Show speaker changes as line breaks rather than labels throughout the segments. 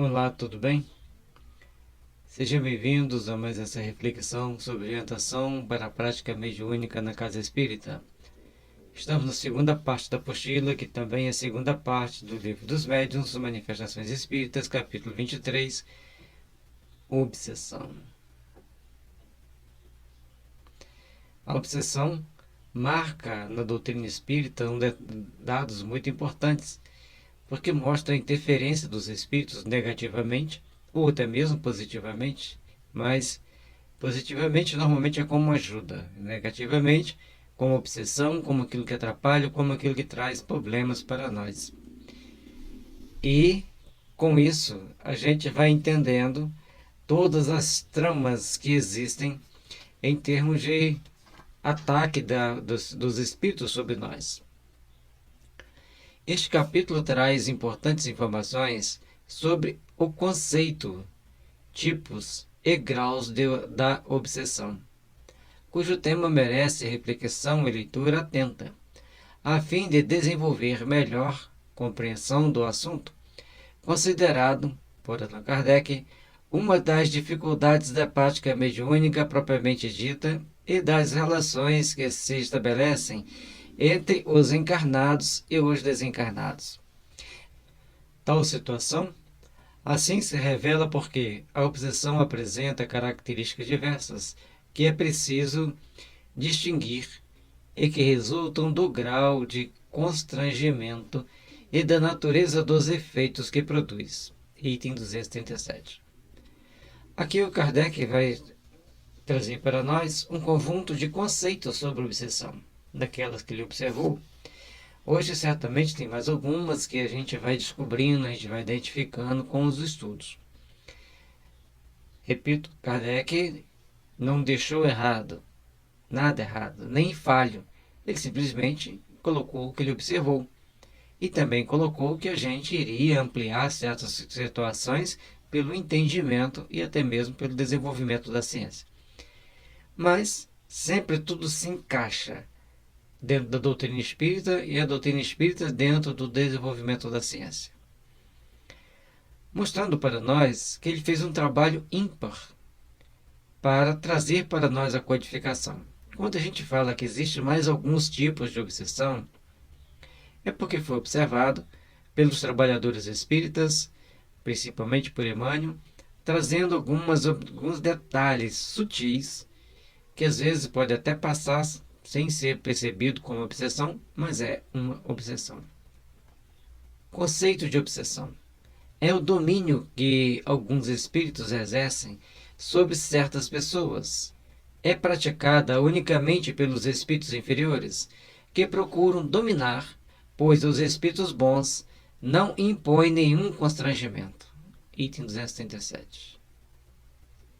Olá, tudo bem? Sejam bem-vindos a mais essa reflexão sobre orientação para a prática mediúnica na Casa Espírita. Estamos na segunda parte da apostila, que também é a segunda parte do Livro dos Médiuns, Manifestações Espíritas, capítulo 23, Obsessão. A obsessão marca na doutrina espírita dados muito importantes, porque mostra a interferência dos espíritos negativamente ou até mesmo positivamente, mas positivamente normalmente é como ajuda, negativamente como obsessão, como aquilo que atrapalha, como aquilo que traz problemas para nós. E com isso a gente vai entendendo todas as tramas que existem em termos de ataque dos espíritos sobre nós. Este capítulo traz importantes informações sobre o conceito, tipos e graus da obsessão, cujo tema merece reflexão e leitura atenta, a fim de desenvolver melhor compreensão do assunto, considerado, por Allan Kardec, uma das dificuldades da prática mediúnica propriamente dita e das relações que se estabelecem entre os encarnados e os desencarnados. Tal situação assim se revela porque a obsessão apresenta características diversas que é preciso distinguir e que resultam do grau de constrangimento e da natureza dos efeitos que produz. Item 237. Aqui o Kardec vai trazer para nós um conjunto de conceitos sobre obsessão, daquelas que ele observou. Hoje certamente tem mais algumas que a gente vai descobrindo, a gente vai identificando com os estudos. Repito, Kardec não deixou errado, nada errado, nem falho. Ele simplesmente colocou o que ele observou. E também colocou que a gente iria ampliar certas situações pelo entendimento e até mesmo pelo desenvolvimento da ciência. Mas sempre tudo se encaixa dentro da doutrina espírita e a doutrina espírita dentro do desenvolvimento da ciência. Mostrando para nós que ele fez um trabalho ímpar para trazer para nós a codificação. Quando a gente fala que existe mais alguns tipos de obsessão, é porque foi observado pelos trabalhadores espíritas, principalmente por Emmanuel, trazendo alguns detalhes sutis que às vezes pode até passar sem ser percebido como obsessão, mas é uma obsessão. Conceito de obsessão é o domínio que alguns espíritos exercem sobre certas pessoas. É praticada unicamente pelos espíritos inferiores, que procuram dominar, pois os espíritos bons não impõem nenhum constrangimento. Item 237.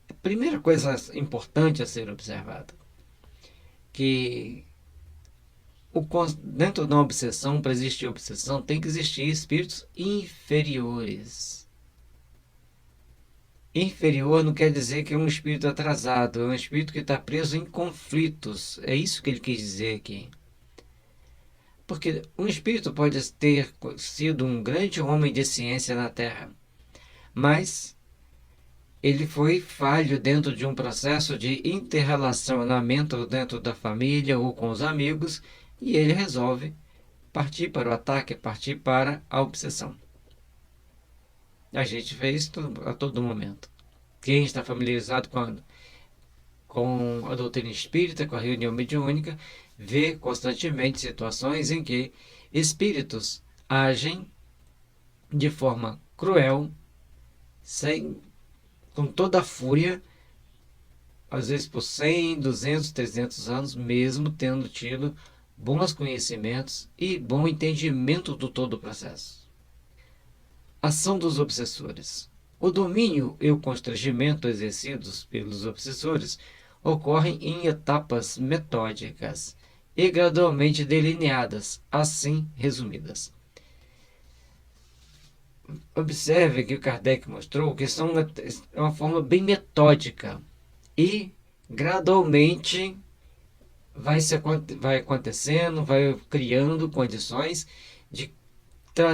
A primeira coisa importante a ser observada, que dentro de uma obsessão, para existir obsessão, tem que existir espíritos inferiores. Inferior não quer dizer que é um espírito atrasado, é um espírito que está preso em conflitos. É isso que ele quis dizer aqui. Porque um espírito pode ter sido um grande homem de ciência na Terra, mas ele foi falho dentro de um processo de interrelacionamento dentro da família ou com os amigos, e ele resolve partir para o ataque, partir para a obsessão. A gente vê isso a todo momento. Quem está familiarizado com a doutrina espírita, com a reunião mediúnica, vê constantemente situações em que espíritos agem de forma cruel, com toda a fúria, às vezes por 100, 200, 300 anos, mesmo tendo tido bons conhecimentos e bom entendimento do todo o processo. Ação dos obsessores. O domínio e o constrangimento exercidos pelos obsessores ocorrem em etapas metódicas e gradualmente delineadas, assim resumidas. Observe que o Kardec mostrou que são uma forma bem metódica e gradualmente vai acontecendo, vai criando condições de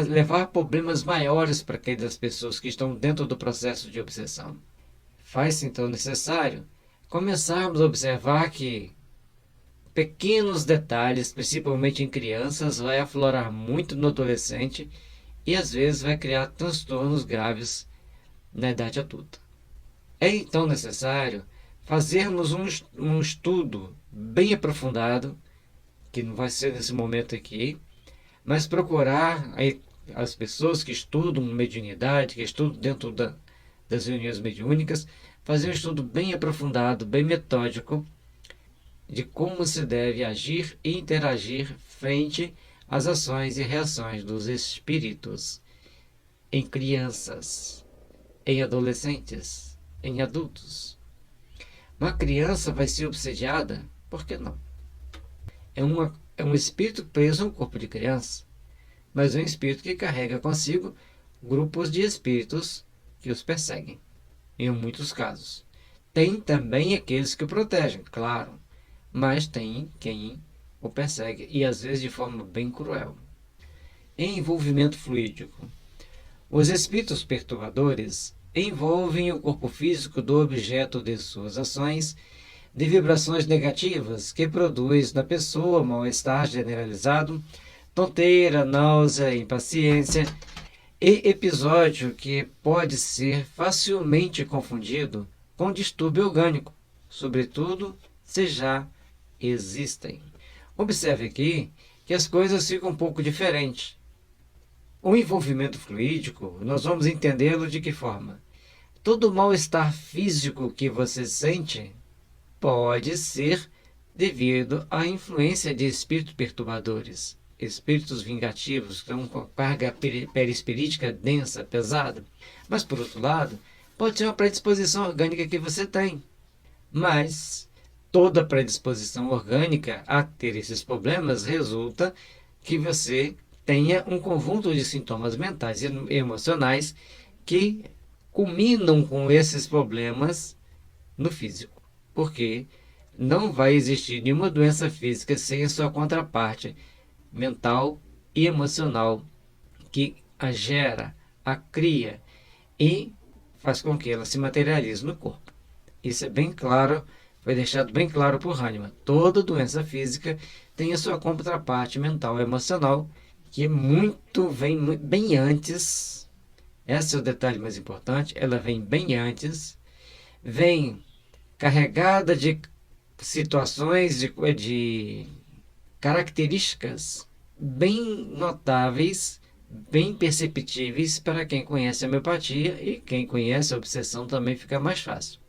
levar problemas maiores para aquelas pessoas que estão dentro do processo de obsessão. Faz-se então necessário começarmos a observar que pequenos detalhes, principalmente em crianças, vai aflorar muito no adolescente e às vezes vai criar transtornos graves na idade adulta. É então necessário fazermos um estudo bem aprofundado, que não vai ser nesse momento aqui, mas procurar as pessoas que estudam mediunidade, que estudam dentro das reuniões mediúnicas, fazer um estudo bem aprofundado, bem metódico, de como se deve agir e interagir frente às ações e reações dos espíritos em crianças, em adolescentes, em adultos. Uma criança vai ser obsediada? Por que não? É um espírito preso a um corpo de criança, mas é um espírito que carrega consigo grupos de espíritos que os perseguem, em muitos casos. Tem também aqueles que o protegem, claro, mas tem quem o persegue, e às vezes de forma bem cruel. Em envolvimento fluídico, os espíritos perturbadores envolvem o corpo físico do objeto de suas ações de vibrações negativas que produz na pessoa mal-estar generalizado, tonteira, náusea, impaciência e episódio que pode ser facilmente confundido com distúrbio orgânico, sobretudo se já existem. Observe aqui que as coisas ficam um pouco diferentes. O envolvimento fluídico, nós vamos entendê-lo de que forma? Todo mal-estar físico que você sente pode ser devido à influência de espíritos perturbadores, espíritos vingativos, que estão com carga perispirítica densa, pesada. Mas, por outro lado, pode ser uma predisposição orgânica que você tem. Mas toda predisposição orgânica a ter esses problemas resulta que você tenha um conjunto de sintomas mentais e emocionais que culminam com esses problemas no físico. Porque não vai existir nenhuma doença física sem a sua contraparte mental e emocional que a gera, a cria e faz com que ela se materialize no corpo. Isso é bem claro, foi deixado bem claro por Hahnemann. Toda doença física tem a sua contraparte mental e emocional, que vem bem antes. Esse é o detalhe mais importante, ela vem bem antes, vem carregada de situações, de características bem notáveis, bem perceptíveis para quem conhece a homeopatia, e quem conhece a obsessão também fica mais fácil.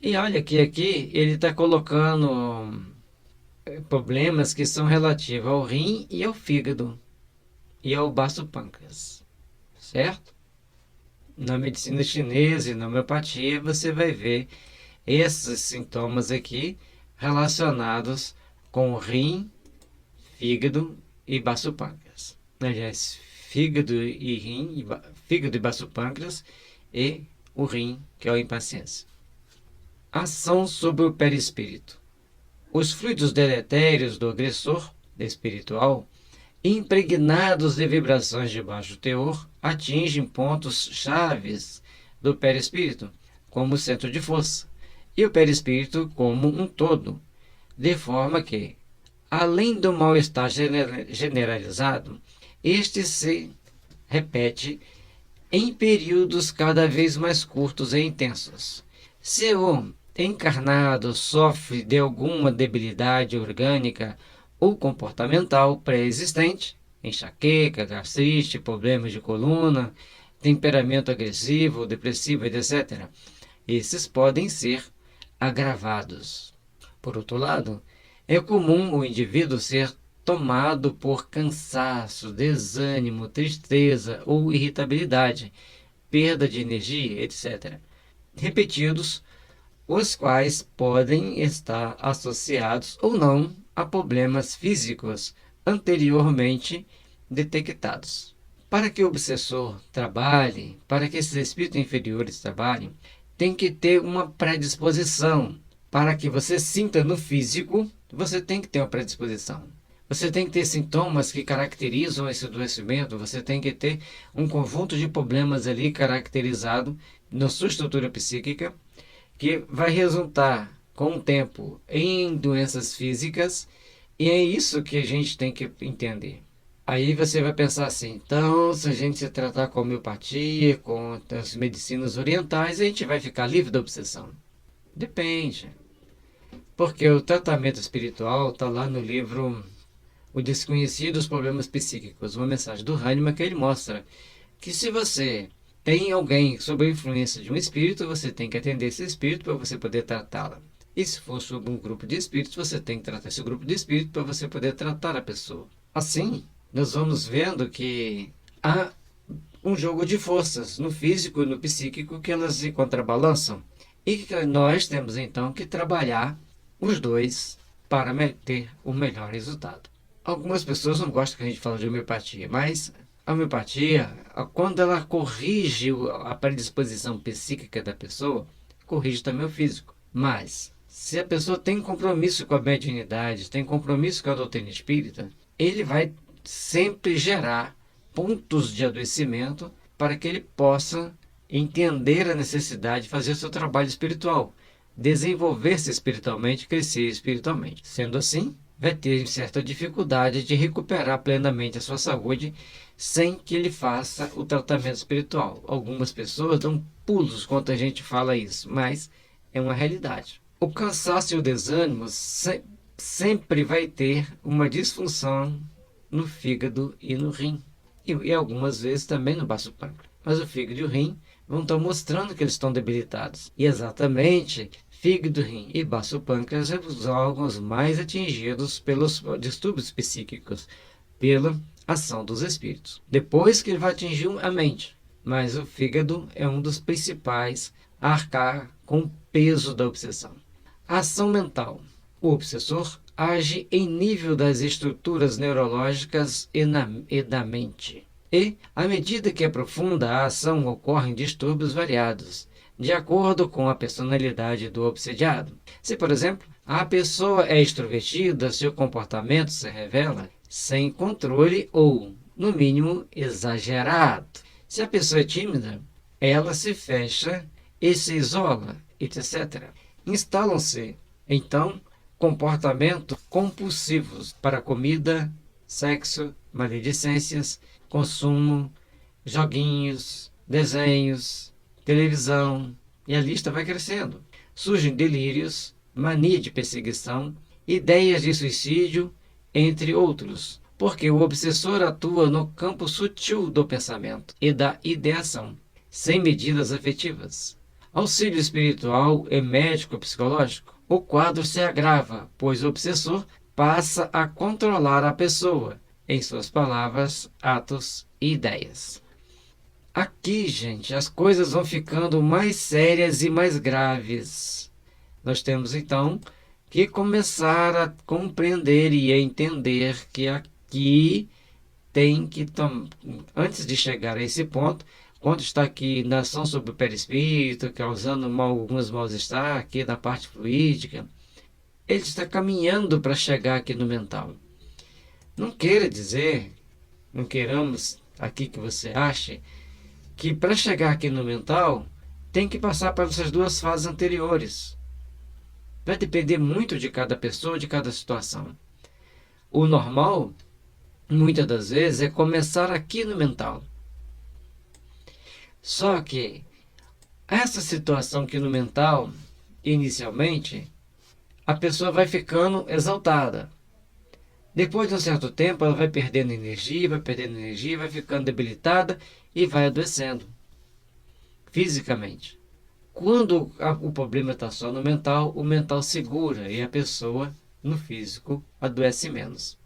E olha que aqui ele está colocando problemas que são relativos ao rim e ao fígado e ao baço pâncreas, certo? Na medicina chinesa e na homeopatia você vai ver esses sintomas aqui relacionados com rim, fígado e baço pâncreas. Aliás, fígado e baço pâncreas e o rim, que é a impaciência. Ação sobre o perispírito. Os fluidos deletérios do agressor espiritual, impregnados de vibrações de baixo teor, atingem pontos chaves do perispírito, como centro de força, e o perispírito como um todo, de forma que, além do mal-estar generalizado, este se repete em períodos cada vez mais curtos e intensos. Se o encarnado sofre de alguma debilidade orgânica ou comportamental pré-existente, enxaqueca, gastrite, problemas de coluna, temperamento agressivo, depressivo, etc., esses podem ser agravados. Por outro lado, é comum o indivíduo ser tomado por cansaço, desânimo, tristeza ou irritabilidade, perda de energia, etc., repetidos, os quais podem estar associados ou não a problemas físicos anteriormente detectados. Para que o obsessor trabalhe, para que esses espíritos inferiores trabalhem, tem que ter uma predisposição. Para que você sinta no físico, você tem que ter uma predisposição. Você tem que ter sintomas que caracterizam esse adoecimento, você tem que ter um conjunto de problemas ali caracterizado na sua estrutura psíquica, que vai resultar com o tempo em doenças físicas, e é isso que a gente tem que entender. Aí você vai pensar assim, então, se a gente se tratar com homeopatia, com as medicinas orientais, a gente vai ficar livre da obsessão. Depende. Porque o tratamento espiritual está lá no livro O Desconhecido dos Problemas Psíquicos, uma mensagem do Hahnemann, que ele mostra que se você tem alguém sob a influência de um espírito, você tem que atender esse espírito para você poder tratá-la. E se for sobre um grupo de espíritos, você tem que tratar esse grupo de espíritos para você poder tratar a pessoa. Assim, nós vamos vendo que há um jogo de forças no físico e no psíquico que elas se contrabalançam. E que nós temos então que trabalhar os dois para ter o melhor resultado. Algumas pessoas não gostam que a gente fale de homeopatia, mas a homeopatia, quando ela corrige a predisposição psíquica da pessoa, corrige também o físico. Mas, se a pessoa tem compromisso com a mediunidade, tem compromisso com a doutrina espírita, ele vai sempre gerar pontos de adoecimento para que ele possa entender a necessidade de fazer o seu trabalho espiritual, desenvolver-se espiritualmente, crescer espiritualmente. Sendo assim, vai ter certa dificuldade de recuperar plenamente a sua saúde sem que ele faça o tratamento espiritual. Algumas pessoas dão pulos quando a gente fala isso, mas é uma realidade. O cansaço e o desânimo sempre vai ter uma disfunção no fígado e no rim. E algumas vezes também no baço pâncreas. Mas o fígado e o rim vão estar mostrando que eles estão debilitados. E exatamente, fígado, rim e baço pâncreas são os órgãos mais atingidos pelos distúrbios psíquicos, pela ação dos espíritos. Depois que ele vai atingir a mente. Mas o fígado é um dos principais a arcar com o peso da obsessão. A ação mental. O obsessor age em nível das estruturas neurológicas e da mente. E, à medida que aprofunda a ação, ocorrem distúrbios variados, de acordo com a personalidade do obsediado. Se, por exemplo, a pessoa é extrovertida, seu comportamento se revela sem controle ou, no mínimo, exagerado. Se a pessoa é tímida, ela se fecha e se isola, etc. Instalam-se, então, comportamentos compulsivos para comida, sexo, maledicências, consumo, joguinhos, desenhos, televisão, e a lista vai crescendo. Surgem delírios, mania de perseguição, ideias de suicídio, entre outros, porque o obsessor atua no campo sutil do pensamento e da ideação, sem medidas afetivas. Auxílio espiritual e médico-psicológico. O quadro se agrava, pois o obsessor passa a controlar a pessoa em suas palavras, atos e ideias. Aqui, gente, as coisas vão ficando mais sérias e mais graves. Nós temos, então, que começar a compreender e a entender que aqui tem que, antes de chegar a esse ponto, quando está aqui na ação sobre o perispírito, causando alguns mal-estar aqui na parte fluídica, ele está caminhando para chegar aqui no mental. Não queira dizer, não queiramos aqui que você ache, que para chegar aqui no mental, tem que passar por essas duas fases anteriores. Vai depender muito de cada pessoa, de cada situação. O normal, muitas das vezes, é começar aqui no mental. Só que essa situação aqui no mental, inicialmente, a pessoa vai ficando exaltada. Depois de um certo tempo, ela vai perdendo energia, vai ficando debilitada e vai adoecendo fisicamente. Quando o problema está só no mental, o mental segura e a pessoa, no físico, adoece menos.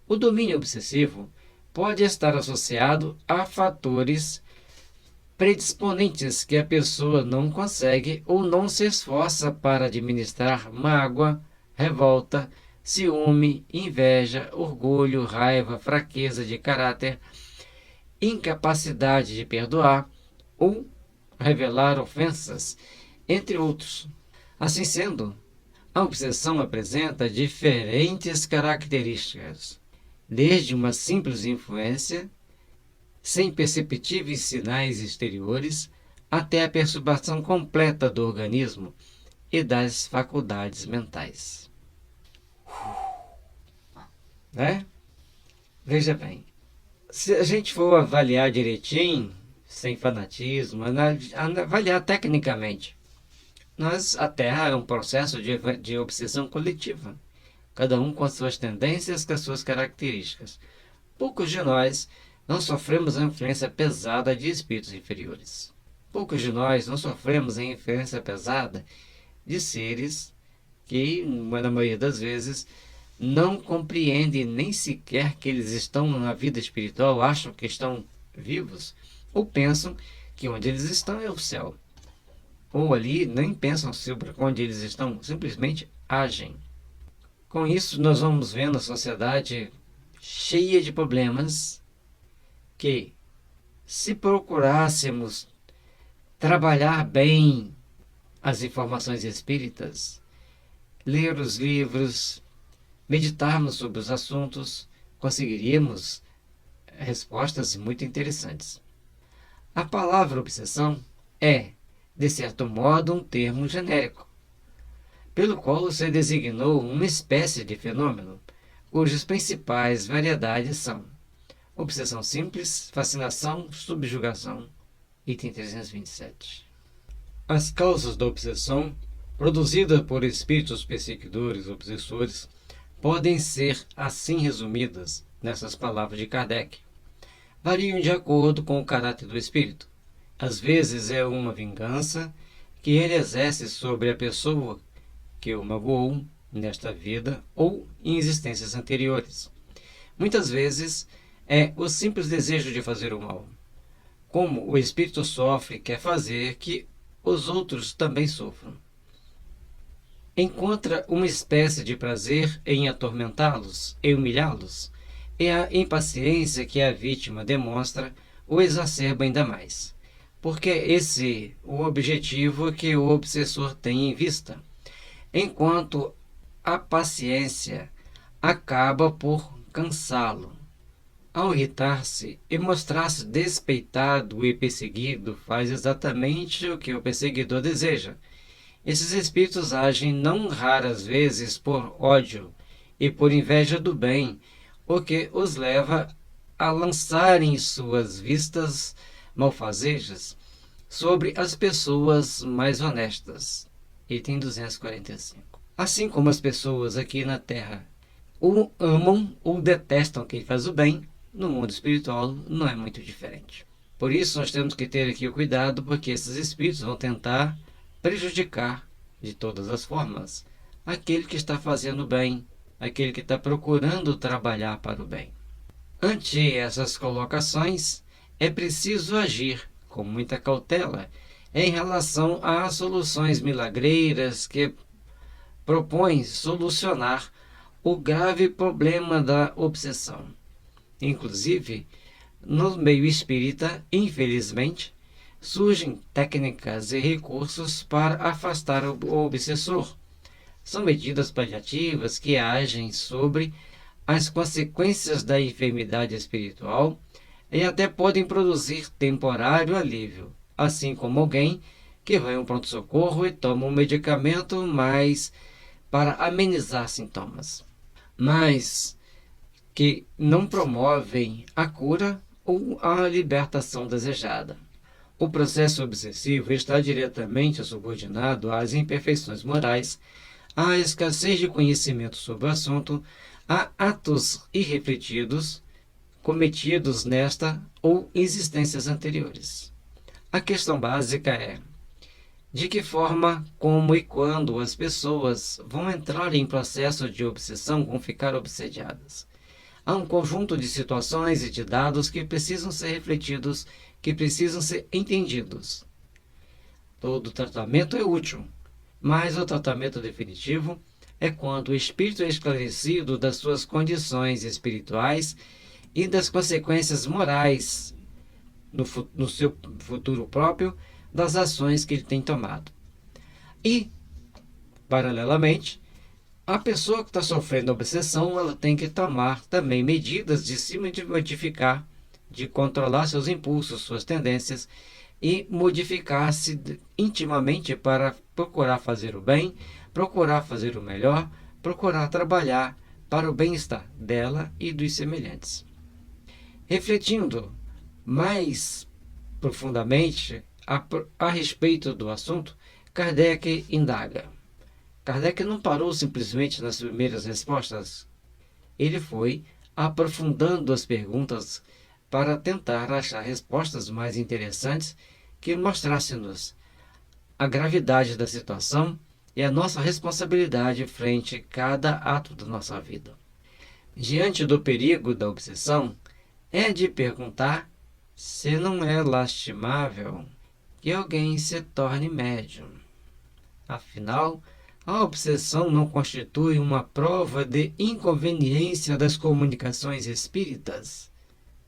O domínio obsessivo pode estar associado a fatores predisponentes que a pessoa não consegue ou não se esforça para administrar: mágoa, revolta, ciúme, inveja, orgulho, raiva, fraqueza de caráter, incapacidade de perdoar ou revelar ofensas, entre outros. Assim sendo, A obsessão apresenta diferentes características, desde uma simples influência, sem perceptíveis sinais exteriores, até a perturbação completa do organismo e das faculdades mentais. Né? Veja bem, se a gente for avaliar direitinho, sem fanatismo, avaliar tecnicamente, a Terra é um processo de obsessão coletiva, cada um com as suas tendências, com as suas características. Poucos de nós não sofremos a influência pesada de espíritos inferiores. Poucos de nós não sofremos a influência pesada de seres que, na maioria das vezes, não compreendem nem sequer que eles estão na vida espiritual, acham que estão vivos, ou pensam que onde eles estão é o céu. Ou ali nem pensam sobre onde eles estão, simplesmente agem. Com isso, nós vamos vendo a sociedade cheia de problemas que, se procurássemos trabalhar bem as informações espíritas, ler os livros, meditarmos sobre os assuntos, conseguiríamos respostas muito interessantes. A palavra obsessão é, de certo modo, um termo genérico, pelo qual se designou uma espécie de fenômeno, cujas principais variedades são obsessão simples, fascinação, subjugação, item 327. As causas da obsessão, produzida por espíritos perseguidores obsessores, podem ser assim resumidas nessas palavras de Kardec. Variam de acordo com o caráter do espírito. Às vezes é uma vingança que ele exerce sobre a pessoa que o magoou nesta vida ou em existências anteriores. Muitas vezes é o simples desejo de fazer o mal. Como o espírito sofre, quer fazer que os outros também sofram. Encontra uma espécie de prazer em atormentá-los e humilhá-los, e a impaciência que a vítima demonstra o exacerba ainda mais, porque esse é o objetivo que o obsessor tem em vista, enquanto a paciência acaba por cansá-lo. Ao irritar-se e mostrar-se despeitado e perseguido, faz exatamente o que o perseguidor deseja. Esses espíritos agem não raras vezes por ódio e por inveja do bem, o que os leva a lançarem suas vistas malfazejas sobre as pessoas mais honestas. Item 245. Assim como as pessoas aqui na Terra ou amam ou detestam quem faz o bem, no mundo espiritual não é muito diferente. Por isso nós temos que ter aqui o cuidado, porque esses espíritos vão tentar prejudicar de todas as formas aquele que está fazendo o bem, aquele que está procurando trabalhar para o bem. Ante essas colocações, é preciso agir com muita cautela em relação às soluções milagreiras que propõem solucionar o grave problema da obsessão. Inclusive, no meio espírita, infelizmente, surgem técnicas e recursos para afastar o obsessor. São medidas paliativas que agem sobre as consequências da enfermidade espiritual e até podem produzir temporário alívio, assim como alguém que vai a um pronto-socorro e toma um medicamento para amenizar sintomas, mas que não promovem a cura ou a libertação desejada. O processo obsessivo está diretamente subordinado às imperfeições morais, à escassez de conhecimento sobre o assunto, a atos irrefletidos cometidos nesta ou existências anteriores. A questão básica é: de que forma, como e quando as pessoas vão entrar em processo de obsessão, vão ficar obsediadas? Há um conjunto de situações e de dados que precisam ser refletidos, que precisam ser entendidos. Todo tratamento é útil, mas o tratamento definitivo é quando o espírito é esclarecido das suas condições espirituais e das consequências morais no seu futuro próprio das ações que ele tem tomado. E Paralelamente, a pessoa que está sofrendo obsessão, ela tem que tomar também medidas de se modificar, de controlar seus impulsos, suas tendências e modificar-se intimamente para procurar fazer o bem, procurar fazer o melhor, procurar trabalhar para o bem-estar dela e dos semelhantes. Refletindo mais profundamente a respeito do assunto, Kardec indaga. Kardec não parou simplesmente nas primeiras respostas. Ele foi aprofundando as perguntas para tentar achar respostas mais interessantes que mostrassem-nos a gravidade da situação e a nossa responsabilidade frente a cada ato da nossa vida. Diante do perigo da obsessão, é de perguntar se não é lastimável que alguém se torne médium. Afinal, a obsessão não constitui uma prova de inconveniência das comunicações espíritas.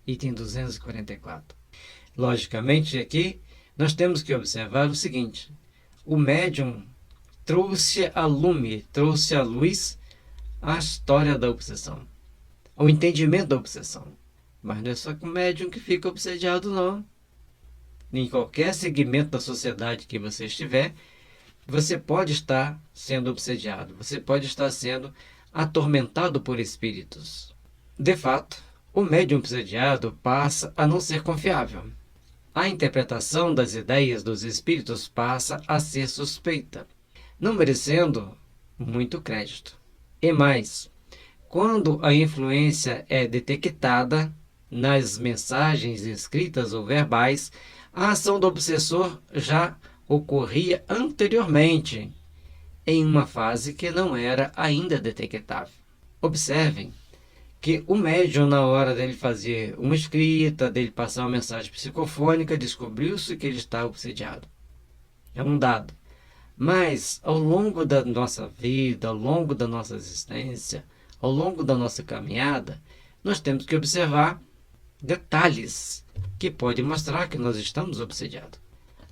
Item 244. Logicamente, aqui nós temos que observar o seguinte: o médium trouxe à luz a história da obsessão, o entendimento da obsessão. Mas não é só com o médium que fica obsediado, não. Em qualquer segmento da sociedade que você estiver, você pode estar sendo obsediado, você pode estar sendo atormentado por espíritos. De fato, o médium obsediado passa a não ser confiável. A interpretação das ideias dos espíritos passa a ser suspeita, não merecendo muito crédito. E mais, quando a influência é detectada nas mensagens escritas ou verbais, a ação do obsessor já ocorria anteriormente, em uma fase que não era ainda detectável. Observem que o médium, na hora dele fazer uma escrita, dele passar uma mensagem psicofônica, descobriu-se que ele está obsediado. É um dado. Mas, ao longo da nossa vida, ao longo da nossa existência, ao longo da nossa caminhada, nós temos que observar detalhes que podem mostrar que nós estamos obsediados.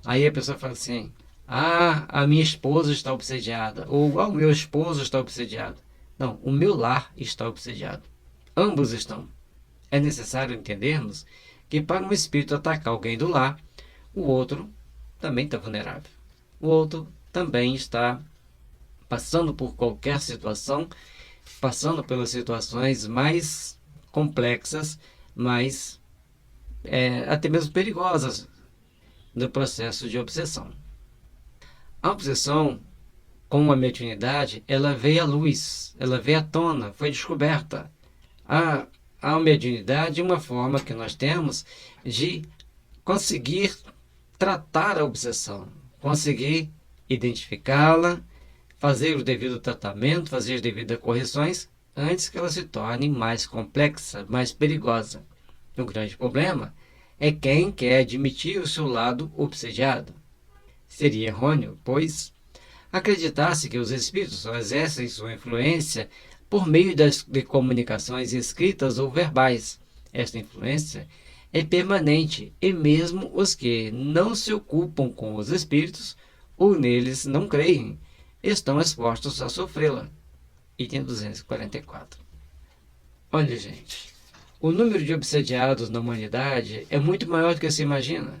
Aí a pessoa fala assim: a minha esposa está obsediada, ou o meu esposo está obsediado. Não, o meu lar está obsediado. Ambos estão. É necessário entendermos que para um espírito atacar alguém do lar, o outro também está vulnerável. O outro também está passando por qualquer situação, passando pelas situações mais complexas, mais até mesmo perigosas do processo de obsessão. A obsessão, com a mediunidade, ela veio à luz, ela veio à tona, foi descoberta. A mediunidade é uma forma que nós temos de conseguir tratar a obsessão, conseguir identificá-la, fazer o devido tratamento, fazer as devidas correções, antes que ela se torne mais complexa, mais perigosa. O grande problema é quem quer admitir o seu lado obsediado. Seria errôneo, pois, acreditar-se que os espíritos só exercem sua influência por meio de comunicações escritas ou verbais. Esta influência é permanente e mesmo os que não se ocupam com os espíritos ou neles não creem, estão expostos a sofrê-la. Item 244. Olha, gente, o número de obsediados na humanidade é muito maior do que se imagina.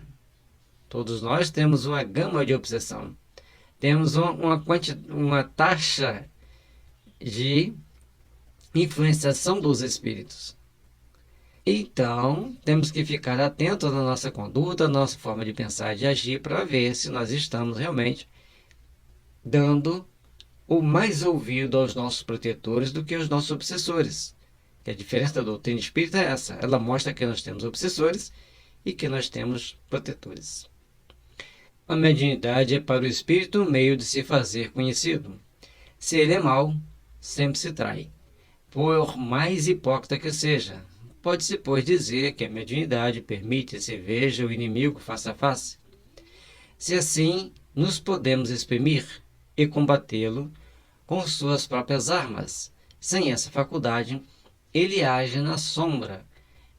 Todos nós temos uma gama de obsessão. Temos uma taxa de influenciação dos espíritos. Então, temos que ficar atentos na nossa conduta, na nossa forma de pensar e de agir, para ver se nós estamos realmente dando o mais ouvido aos nossos protetores do que aos nossos obsessores. Que a diferença da doutrina espírita é essa. Ela mostra que nós temos obsessores e que nós temos protetores. A mediunidade é para o espírito um meio de se fazer conhecido. Se ele é mau, sempre se trai, por mais hipócrita que seja. Pode-se, pois, dizer que a mediunidade permite que se veja o inimigo face a face. Se assim nos podemos exprimir e combatê-lo com suas próprias armas. Sem essa faculdade, ele age na sombra,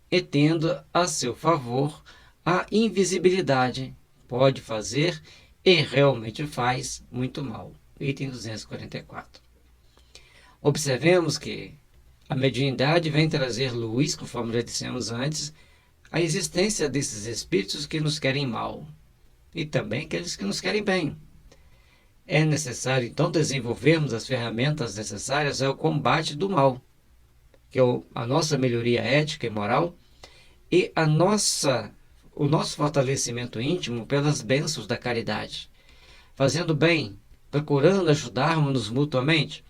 e tendo a seu favor a invisibilidade, pode fazer e realmente faz muito mal. item 244. Observemos que a mediunidade vem trazer luz, conforme já dissemos antes, a existência desses espíritos que nos querem mal e também aqueles que nos querem bem. É necessário, então, desenvolvermos as ferramentas necessárias ao combate do mal, que é a nossa melhoria ética e moral e o nosso fortalecimento íntimo pelas bênçãos da caridade, fazendo bem, procurando ajudarmos-nos mutuamente.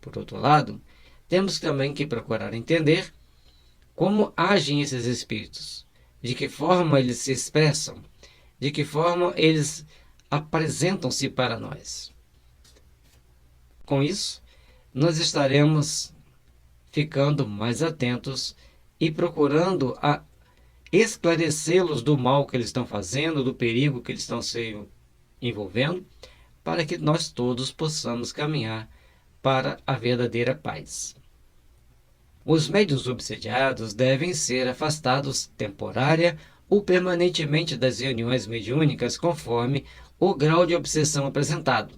Por outro lado, temos também que procurar entender como agem esses espíritos, de que forma eles se expressam, de que forma eles apresentam-se para nós. Com isso, nós estaremos ficando mais atentos e procurando esclarecê-los do mal que eles estão fazendo, do perigo que eles estão se envolvendo, para que nós todos possamos caminhar para a verdadeira paz. Os médiuns obsediados devem ser afastados temporária ou permanentemente das reuniões mediúnicas conforme o grau de obsessão apresentado.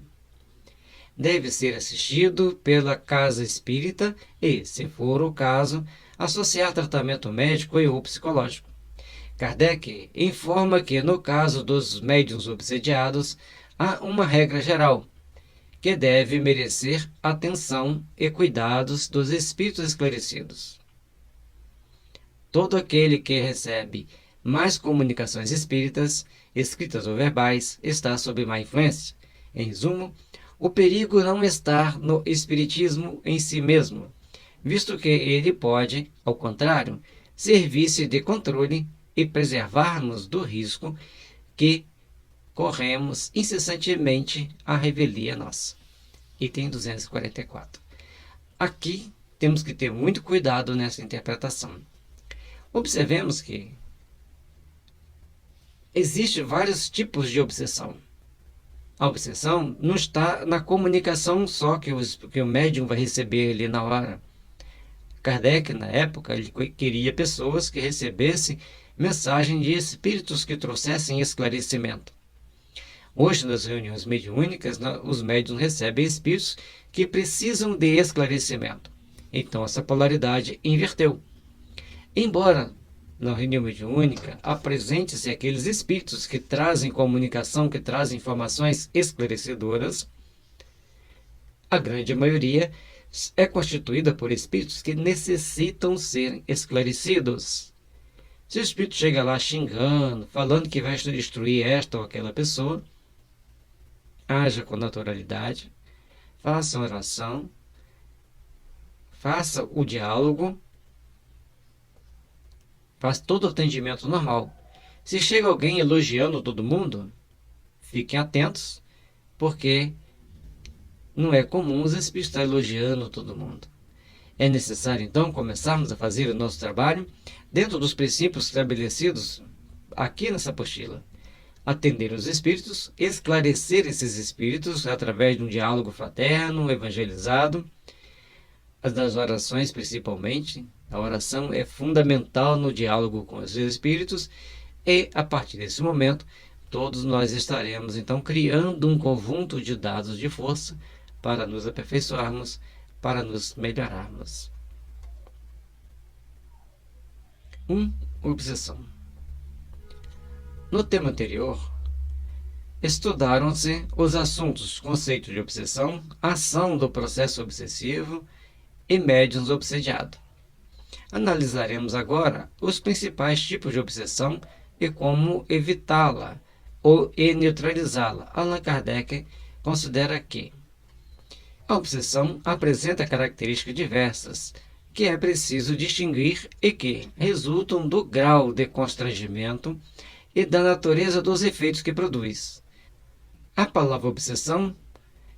Deve ser assistido pela casa espírita e, se for o caso, associar tratamento médico e ou psicológico. Kardec informa que, no caso dos médiuns obsediados, há uma regra geral, que deve merecer atenção e cuidados dos espíritos esclarecidos. Todo aquele que recebe mais comunicações espíritas, escritas ou verbais, está sob má influência. Em resumo, o perigo não está no espiritismo em si mesmo, visto que ele pode, ao contrário, servir-se de controle e preservar-nos do risco que corremos incessantemente à revelia nossa. Item 244. Aqui temos que ter muito cuidado nessa interpretação. Observemos que existem vários tipos de obsessão. A obsessão não está na comunicação só que o médium vai receber ali na hora. Kardec, na época, ele queria pessoas que recebessem mensagem de espíritos que trouxessem esclarecimento. Hoje, nas reuniões mediúnicas, os médiuns recebem espíritos que precisam de esclarecimento. Então, essa polaridade inverteu. Embora na reunião mediúnica apresente-se aqueles espíritos que trazem comunicação, que trazem informações esclarecedoras, a grande maioria é constituída por espíritos que necessitam ser esclarecidos. Se o espírito chega lá xingando, falando que vai destruir esta ou aquela pessoa, haja com naturalidade, faça uma oração, faça o diálogo, faça todo o atendimento normal. Se chega alguém elogiando todo mundo, fiquem atentos, porque não é comum os espíritos estar elogiando todo mundo. É necessário, então, começarmos a fazer o nosso trabalho dentro dos princípios estabelecidos aqui nessa apostila. Atender os espíritos, esclarecer esses espíritos através de um diálogo fraterno, evangelizado, das orações principalmente. A oração é fundamental no diálogo com os espíritos e, a partir desse momento, todos nós estaremos, então, criando um conjunto de dados de força para nos aperfeiçoarmos, para nos melhorarmos. Obsessão. No tema anterior, estudaram-se os assuntos conceito de obsessão, ação do processo obsessivo e médiuns obsediados. Analisaremos agora os principais tipos de obsessão e como evitá-la ou neutralizá-la. Allan Kardec considera que a obsessão apresenta características diversas, que é preciso distinguir e que resultam do grau de constrangimento e da natureza dos efeitos que produz. A palavra obsessão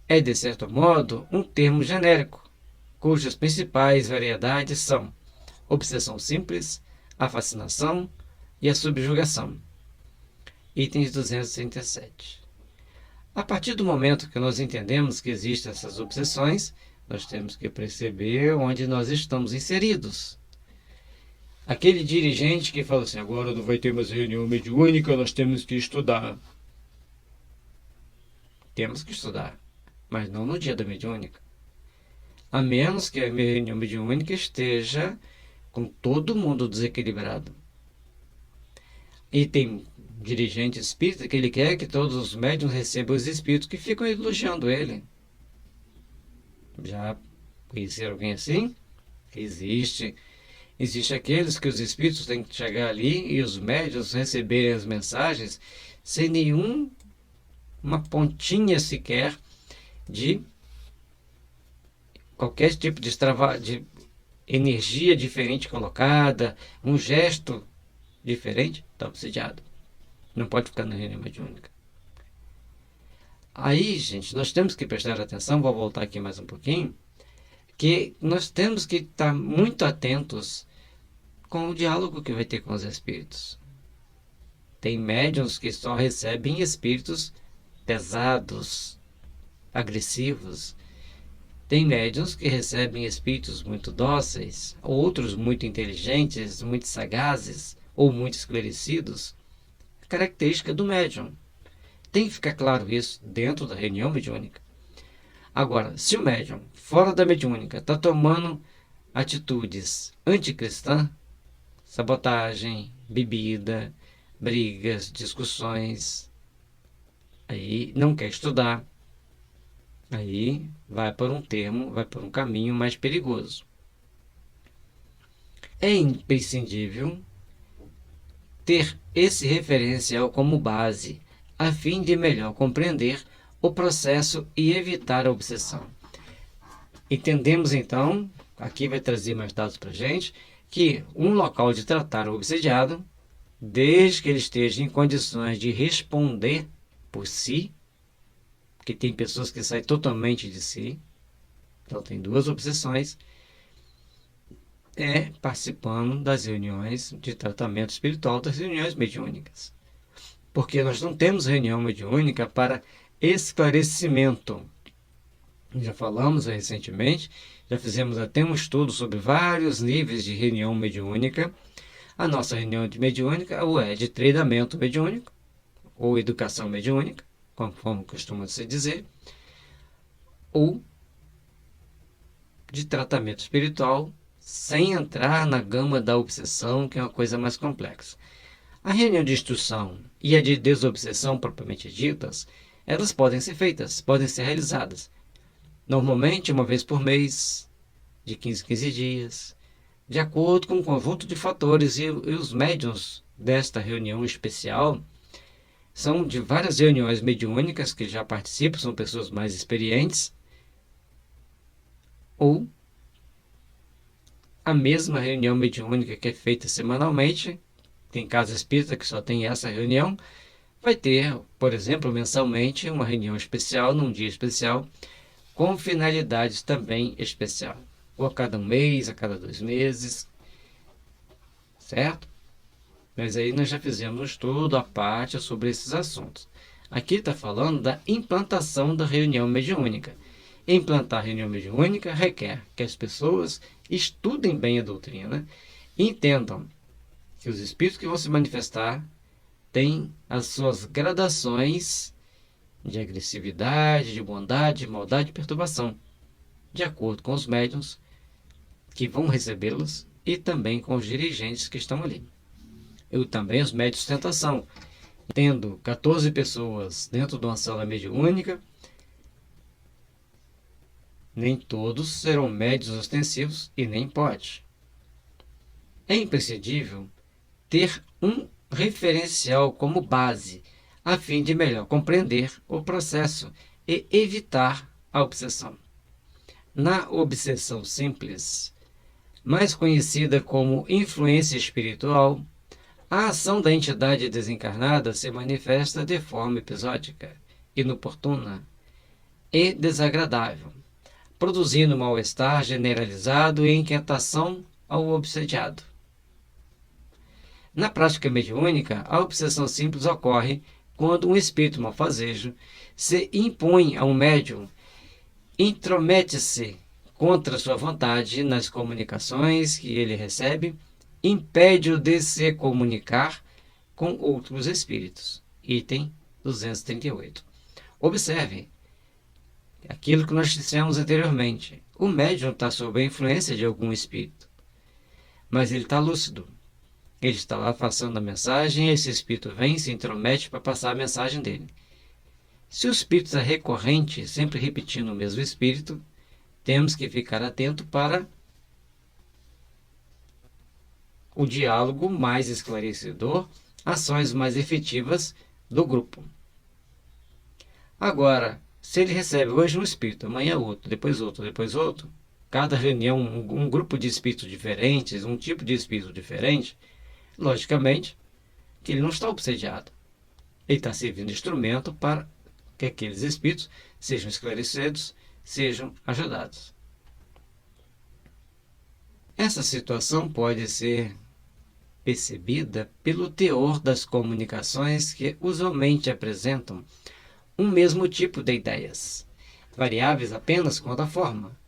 é, de certo modo, um termo genérico, cujas principais variedades são obsessão simples, a fascinação e a subjugação. Itens 237. A partir do momento que nós entendemos que existem essas obsessões, nós temos que perceber onde nós estamos inseridos. Aquele dirigente que fala assim, agora não vai ter mais reunião mediúnica, nós temos que estudar. Temos que estudar. mas não no dia da mediúnica. A menos que a reunião mediúnica esteja com todo mundo desequilibrado. E tem dirigente espírita que ele quer que todos os médiuns recebam os espíritos que ficam elogiando ele. Já conheceram alguém assim? Existe. Existe aqueles que os espíritos têm que chegar ali e os médiuns receberem as mensagens sem nenhuma pontinha sequer de qualquer tipo de energia diferente colocada, um gesto diferente, está obsidiado. Não pode ficar na reunião mediúnica. Aí, gente, nós temos que prestar atenção, vou voltar aqui mais um pouquinho, que nós temos que estar muito atentos com o diálogo que vai ter com os espíritos. Tem médiuns que só recebem espíritos pesados, agressivos. Tem médiuns que recebem espíritos muito dóceis, outros muito inteligentes, muito sagazes ou muito esclarecidos. É característica do médium. Tem que ficar claro isso dentro da reunião mediúnica. Agora, se o médium, fora da mediúnica, está tomando atitudes anticristãs, sabotagem, bebida, brigas, discussões, aí não quer estudar, aí vai por um caminho mais perigoso. É imprescindível ter esse referencial como base, a fim de melhor compreender o processo e evitar a obsessão. Entendemos então, aqui vai trazer mais dados para a gente, que um local de tratar o obsediado, desde que ele esteja em condições de responder por si, porque tem pessoas que saem totalmente de si, então tem duas obsessões, é participando das reuniões de tratamento espiritual, das reuniões mediúnicas. Porque nós não temos reunião mediúnica para esclarecimento. Já falamos recentemente, já fizemos até um estudo sobre vários níveis de reunião mediúnica. A nossa reunião de mediúnica ou é de treinamento mediúnico, ou educação mediúnica, conforme costuma se dizer, ou de tratamento espiritual, sem entrar na gama da obsessão, que é uma coisa mais complexa. A reunião de instrução e a de desobsessão propriamente ditas, elas podem ser feitas, podem ser realizadas. Normalmente, uma vez por mês, de 15 em 15 dias, de acordo com um conjunto de fatores. E os médiuns desta reunião especial são de várias reuniões mediúnicas que já participam, são pessoas mais experientes, ou a mesma reunião mediúnica que é feita semanalmente, tem casa espírita que só tem essa reunião, vai ter, por exemplo, mensalmente, uma reunião especial, num dia especial, com finalidades também especial. Ou a cada um mês, a cada 2 meses, certo? Mas aí nós já fizemos um estudo à parte sobre esses assuntos. Aqui está falando da implantação da reunião mediúnica. Implantar a reunião mediúnica requer que as pessoas estudem bem a doutrina, entendam que os espíritos que vão se manifestar têm as suas gradações de agressividade, de bondade, de maldade e perturbação, de acordo com os médiuns que vão recebê-los e também com os dirigentes que estão ali. E também os médiuns de tentação. Tendo 14 pessoas dentro de uma sala mediúnica, nem todos serão médiuns ostensivos e nem pode. É imprescindível ter um referencial como base, a fim de melhor compreender o processo e evitar a obsessão. Na obsessão simples, mais conhecida como influência espiritual, a ação da entidade desencarnada se manifesta de forma episódica, inoportuna e desagradável, produzindo mal-estar generalizado e inquietação ao obsediado. Na prática mediúnica, a obsessão simples ocorre quando um espírito malfazejo se impõe a um médium, intromete-se contra sua vontade nas comunicações que ele recebe, impede-o de se comunicar com outros espíritos. Item 238. Observe Aquilo que nós dissemos anteriormente. O médium está sob a influência de algum espírito, mas ele está lúcido. Ele está lá passando a mensagem, esse espírito vem, se intromete para passar a mensagem dele. Se o espírito é recorrente, sempre repetindo o mesmo espírito, temos que ficar atento para o diálogo mais esclarecedor, ações mais efetivas do grupo. Agora, se ele recebe hoje um espírito, amanhã outro, depois outro, cada reunião um grupo de espíritos diferentes, um tipo de espírito diferente, logicamente que ele não está obsediado. Ele está servindo de instrumento para que aqueles espíritos sejam esclarecidos, sejam ajudados. Essa situação pode ser percebida pelo teor das comunicações que usualmente apresentam um mesmo tipo de ideias, variáveis apenas quanto à forma,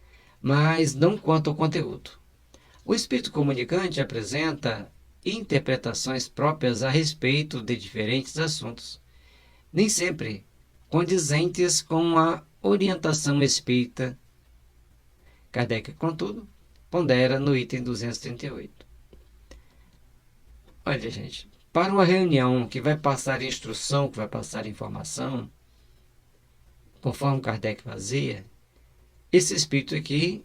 mas não quanto ao conteúdo. O espírito comunicante apresenta interpretações próprias a respeito de diferentes assuntos, nem sempre condizentes com a orientação espírita. Kardec, contudo, pondera no item 238. Olha, gente, para uma reunião que vai passar instrução, que vai passar informação, conforme Kardec fazia, esse espírito aqui,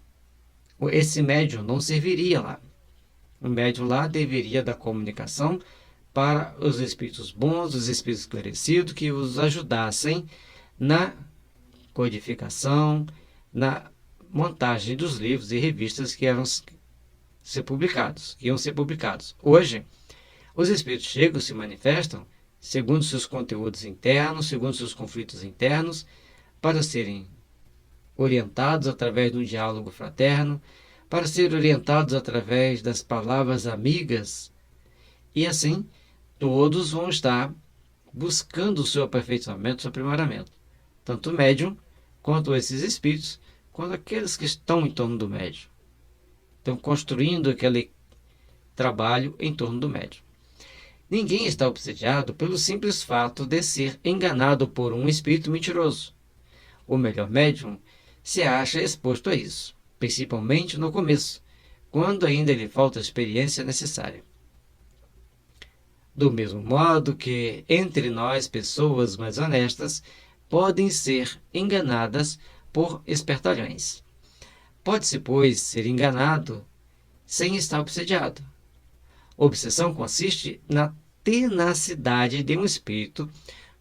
esse médium não serviria lá. O médium lá deveria dar comunicação para os espíritos bons, os espíritos esclarecidos, que os ajudassem na codificação, na montagem dos livros e revistas que iam ser publicados. Hoje, os espíritos chegam, se manifestam, segundo seus conteúdos internos, segundo seus conflitos internos, para serem orientados através de um diálogo fraterno, para serem orientados através das palavras amigas, e assim todos vão estar buscando o seu aperfeiçoamento, o seu aprimoramento. Tanto o médium, quanto esses espíritos, quanto aqueles que estão em torno do médium. Estão construindo aquele trabalho em torno do médium. Ninguém está obsediado pelo simples fato de ser enganado por um espírito mentiroso. O melhor médium se acha exposto a isso, principalmente no começo, quando ainda lhe falta a experiência necessária. Do mesmo modo que, entre nós, pessoas mais honestas podem ser enganadas por espertalhões. Pode-se, pois, ser enganado sem estar obsediado. Obsessão consiste na tenacidade de um espírito,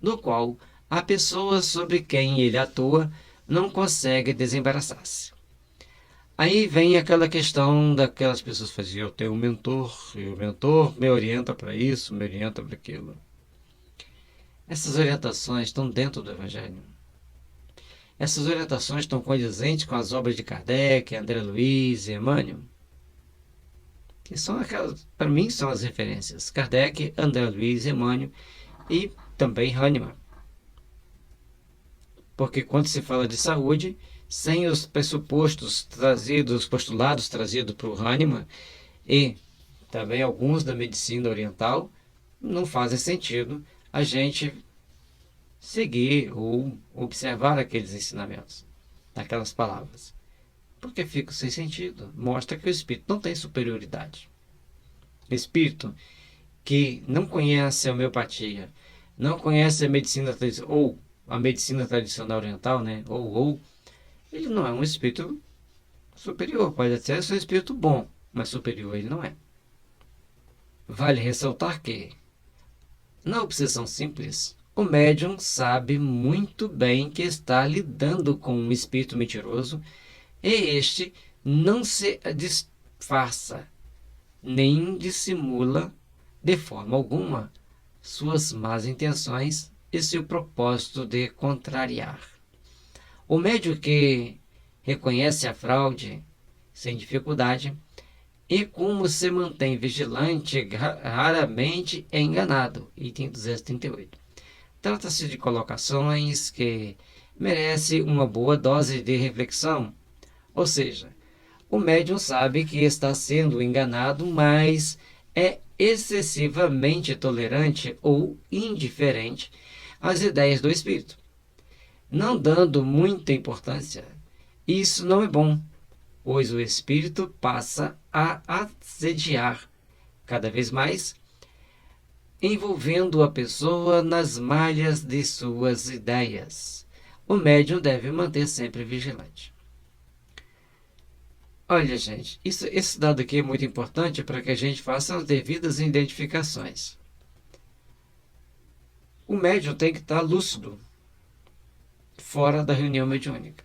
no qual a pessoa sobre quem ele atua não consegue desembaraçar-se. Aí vem aquela questão daquelas pessoas que fazem, eu tenho um mentor, e o mentor me orienta para isso, me orienta para aquilo. Essas orientações estão dentro do Evangelho. Essas orientações estão condizentes com as obras de Kardec, André Luiz e Emmanuel, que são aquelas, para mim, são as referências. Kardec, André Luiz, Emmanuel e também Hahnemann. Porque quando se fala de saúde, sem os pressupostos trazidos, os postulados trazidos por Hahnemann e também alguns da medicina oriental, não fazem sentido a gente seguir ou observar aqueles ensinamentos, aquelas palavras. Porque fica sem sentido. Mostra que o espírito não tem superioridade. O espírito que não conhece a homeopatia, não conhece a medicina tradicional, ou a medicina tradicional oriental, né? Ou ele não é um espírito superior. Pode até ser um espírito bom, mas superior ele não é. Vale ressaltar que, na obsessão simples, o médium sabe muito bem que está lidando com um espírito mentiroso e este não se disfarça, nem dissimula de forma alguma suas más intenções e seu propósito de contrariar. O médium que reconhece a fraude sem dificuldade e como se mantém vigilante, raramente é enganado. Item 238. Trata-se de colocações que merecem uma boa dose de reflexão. Ou seja, o médium sabe que está sendo enganado, mas é excessivamente tolerante ou indiferente às ideias do espírito. não dando muita importância. Isso não é bom, pois o espírito passa a assediar cada vez mais, envolvendo a pessoa nas malhas de suas ideias. O médium deve manter sempre vigilante. Olha, gente, esse dado aqui é muito importante para que a gente faça as devidas identificações. O médium tem que estar lúcido, fora da reunião mediúnica.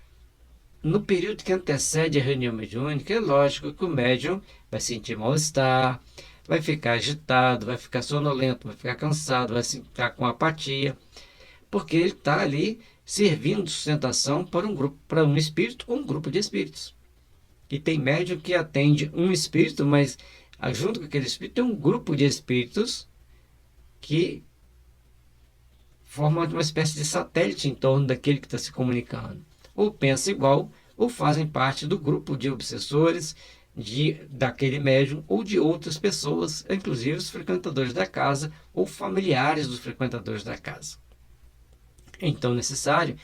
No período que antecede a reunião mediúnica, é lógico que o médium vai sentir mal-estar, vai ficar agitado, vai ficar sonolento, vai ficar cansado, vai ficar com apatia, porque ele está ali servindo de sustentação para um grupo, para um espírito ou um grupo de espíritos. E tem médium que atende um espírito, mas junto com aquele espírito tem um grupo de espíritos que formam uma espécie de satélite em torno daquele que está se comunicando. Ou pensa igual, ou fazem parte do grupo de obsessores daquele médium ou de outras pessoas, inclusive os frequentadores da casa ou familiares dos frequentadores da casa. Então é necessário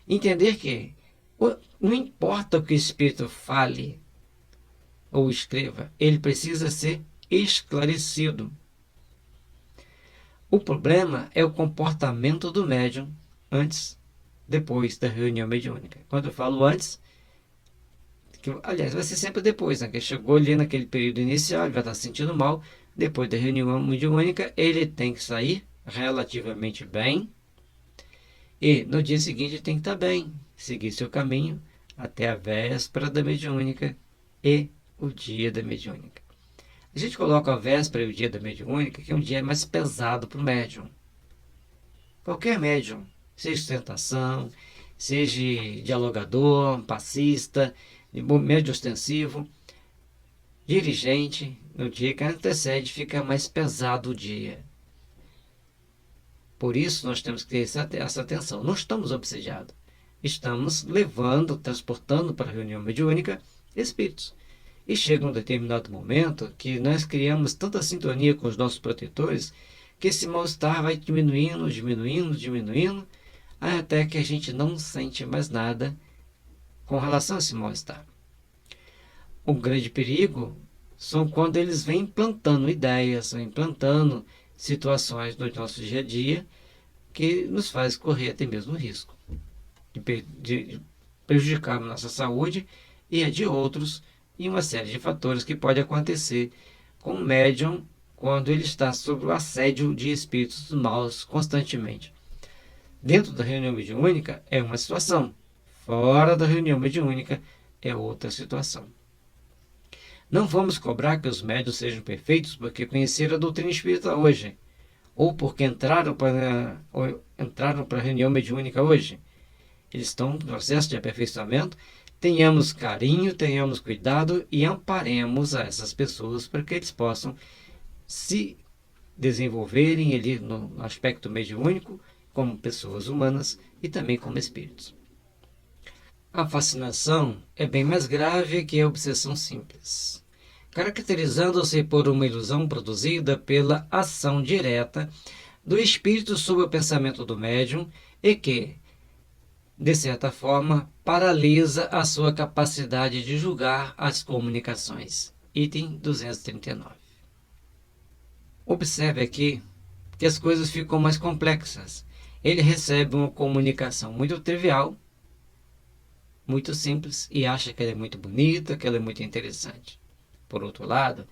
entender que não importa o que o espírito fale ou escreva, ele precisa ser esclarecido. O problema é o comportamento do médium depois da reunião mediúnica. Quando eu falo antes, aliás, vai ser sempre depois, né? Que chegou ali naquele período inicial, ele vai estar se sentindo mal. Depois da reunião mediúnica, ele tem que sair relativamente bem. E no dia seguinte ele tem que estar bem, seguir seu caminho até a véspera da mediúnica e o dia da mediúnica. A gente coloca a véspera e o dia da mediúnica, que é um dia mais pesado para o médium. Qualquer médium, seja sustentação, seja dialogador, passista, médium ostensivo, dirigente, no dia que antecede fica mais pesado o dia. Por isso nós temos que ter essa atenção. Não estamos obsediados. Estamos levando, transportando para a reunião mediúnica espíritos. E chega um determinado momento que nós criamos tanta sintonia com os nossos protetores que esse mal-estar vai diminuindo, diminuindo, diminuindo, até que a gente não sente mais nada com relação a esse mal-estar. O grande perigo são quando eles vêm implantando ideias, vêm implantando situações no nosso dia a dia que nos faz correr até mesmo risco de prejudicar a nossa saúde e a de outros, e uma série de fatores que pode acontecer com o médium quando ele está sob o assédio de espíritos maus constantemente. Dentro da reunião mediúnica é uma situação, fora da reunião mediúnica é outra situação. Não vamos cobrar que os médiuns sejam perfeitos porque conheceram a doutrina espírita hoje, ou porque entraram para a reunião mediúnica hoje. Eles estão no processo de aperfeiçoamento. Tenhamos carinho, tenhamos cuidado e amparemos a essas pessoas para que eles possam se desenvolverem ali no aspecto mediúnico como pessoas humanas e também como espíritos. A fascinação é bem mais grave que a obsessão simples, caracterizando-se por uma ilusão produzida pela ação direta do espírito sobre o pensamento do médium e que, de certa forma, paralisa a sua capacidade de julgar as comunicações. Item 239. Observe aqui que as coisas ficam mais complexas. Ele recebe uma comunicação muito trivial, muito simples, e acha que ela é muito bonita, que ela é muito interessante. Por outro lado,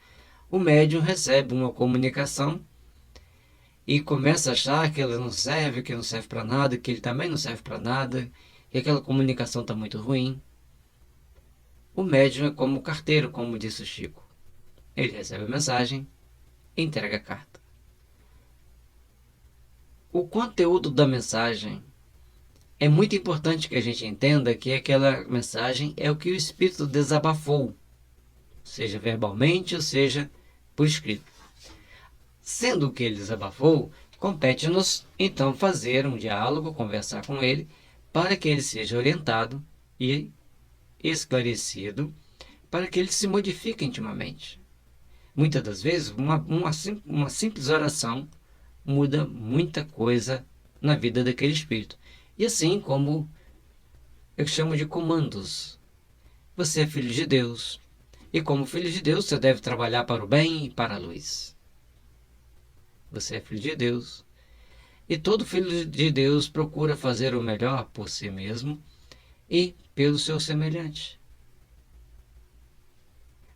o médium recebe uma comunicação e começa a achar que ela não serve, que não serve para nada, que ele também não serve para nada, que aquela comunicação está muito ruim. O médium é como o carteiro, como disse o Chico. Ele recebe a mensagem, entrega a carta. O conteúdo da mensagem é muito importante que a gente entenda que aquela mensagem é o que o espírito desabafou, seja verbalmente ou seja por escrito. Sendo o que ele desabafou, compete-nos então fazer um diálogo, conversar com ele, para que ele seja orientado e esclarecido, para que ele se modifique intimamente. Muitas das vezes, uma simples oração muda muita coisa na vida daquele espírito. E assim como eu chamo de comandos. Você é filho de Deus. E como filho de Deus, você deve trabalhar para o bem e para a luz. Você é filho de Deus. E todo filho de Deus procura fazer o melhor por si mesmo e pelo seu semelhante.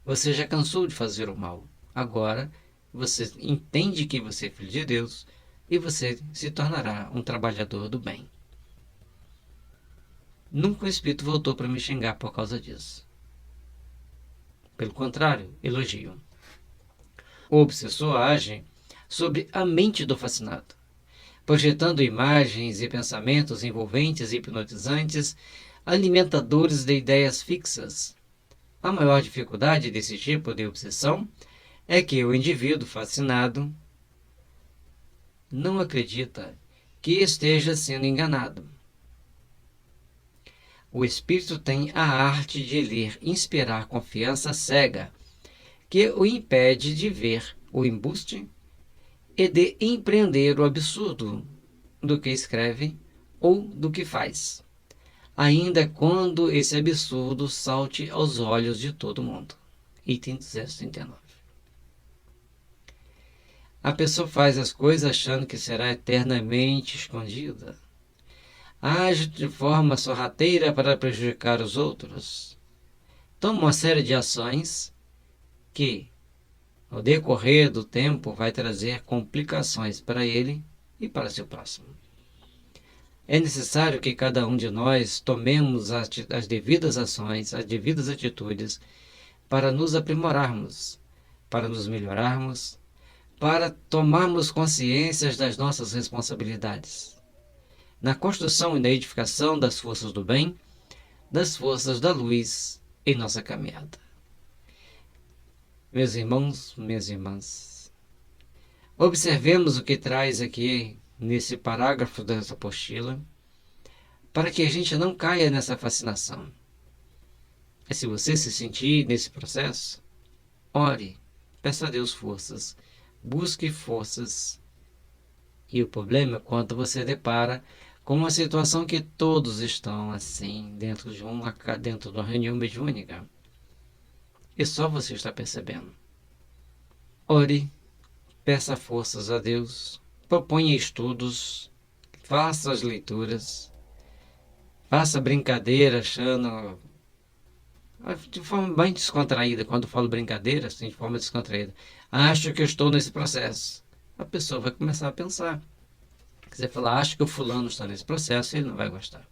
Você já cansou de fazer o mal. Agora, você entende que você é filho de Deus e você se tornará um trabalhador do bem. Nunca o Espírito voltou para me xingar por causa disso. Pelo contrário, elogio. O obsessor age sobre a mente do fascinado, projetando imagens e pensamentos envolventes e hipnotizantes, alimentadores de ideias fixas. A maior dificuldade desse tipo de obsessão é que o indivíduo fascinado não acredita que esteja sendo enganado. O espírito tem a arte de lhe inspirar confiança cega, que o impede de ver o embuste e de empreender o absurdo do que escreve ou do que faz, ainda quando esse absurdo salte aos olhos de todo mundo. Item 239. A pessoa faz as coisas achando que será eternamente escondida. Age de forma sorrateira para prejudicar os outros. Toma uma série de ações que, no decorrer do tempo, vai trazer complicações para ele e para seu próximo. É necessário que cada um de nós tomemos as devidas ações, as devidas atitudes para nos aprimorarmos, para nos melhorarmos, para tomarmos consciência das nossas responsabilidades, na construção e na edificação das forças do bem, das forças da luz em nossa caminhada. Meus irmãos, minhas irmãs, observemos o que traz aqui nesse parágrafo dessa apostila, para que a gente não caia nessa fascinação. E se você se sentir nesse processo, ore, peça a Deus forças, busque forças. E o problema é quando você depara com uma situação que todos estão assim, dentro de uma reunião mediúnica. E só você está percebendo. Ore, peça forças a Deus, proponha estudos, faça as leituras, faça brincadeira achando, de forma bem descontraída. Quando eu falo brincadeira, assim, de forma descontraída, acho que eu estou nesse processo. A pessoa vai começar a pensar. Você falar, acho que o fulano está nesse processo, ele não vai gostar.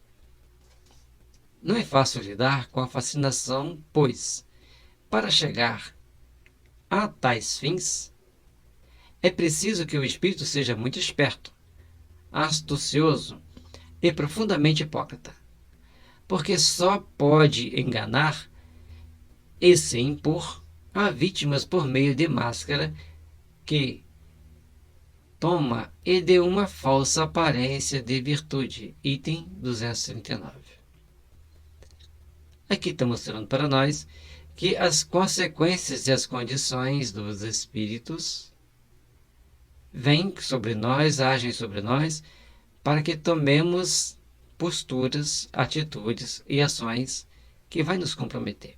Não é fácil lidar com a fascinação, pois, para chegar a tais fins, é preciso que o espírito seja muito esperto, astucioso e profundamente hipócrita, porque só pode enganar e se impor a vítimas por meio de máscara que toma e de uma falsa aparência de virtude. Item 239. Aqui está mostrando para nós que as consequências e as condições dos espíritos vêm sobre nós, agem sobre nós, para que tomemos posturas, atitudes e ações que vai nos comprometer.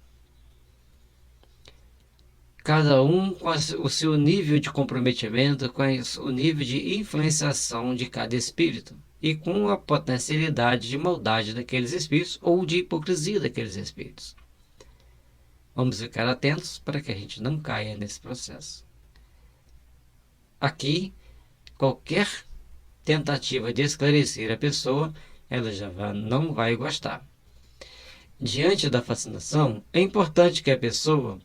Cada um com o seu nível de comprometimento, com o nível de influenciação de cada espírito e com a potencialidade de maldade daqueles espíritos ou de hipocrisia daqueles espíritos. Vamos ficar atentos para que a gente não caia nesse processo. Aqui, qualquer tentativa de esclarecer a pessoa, ela já não vai gostar. Diante da fascinação, é importante que a pessoa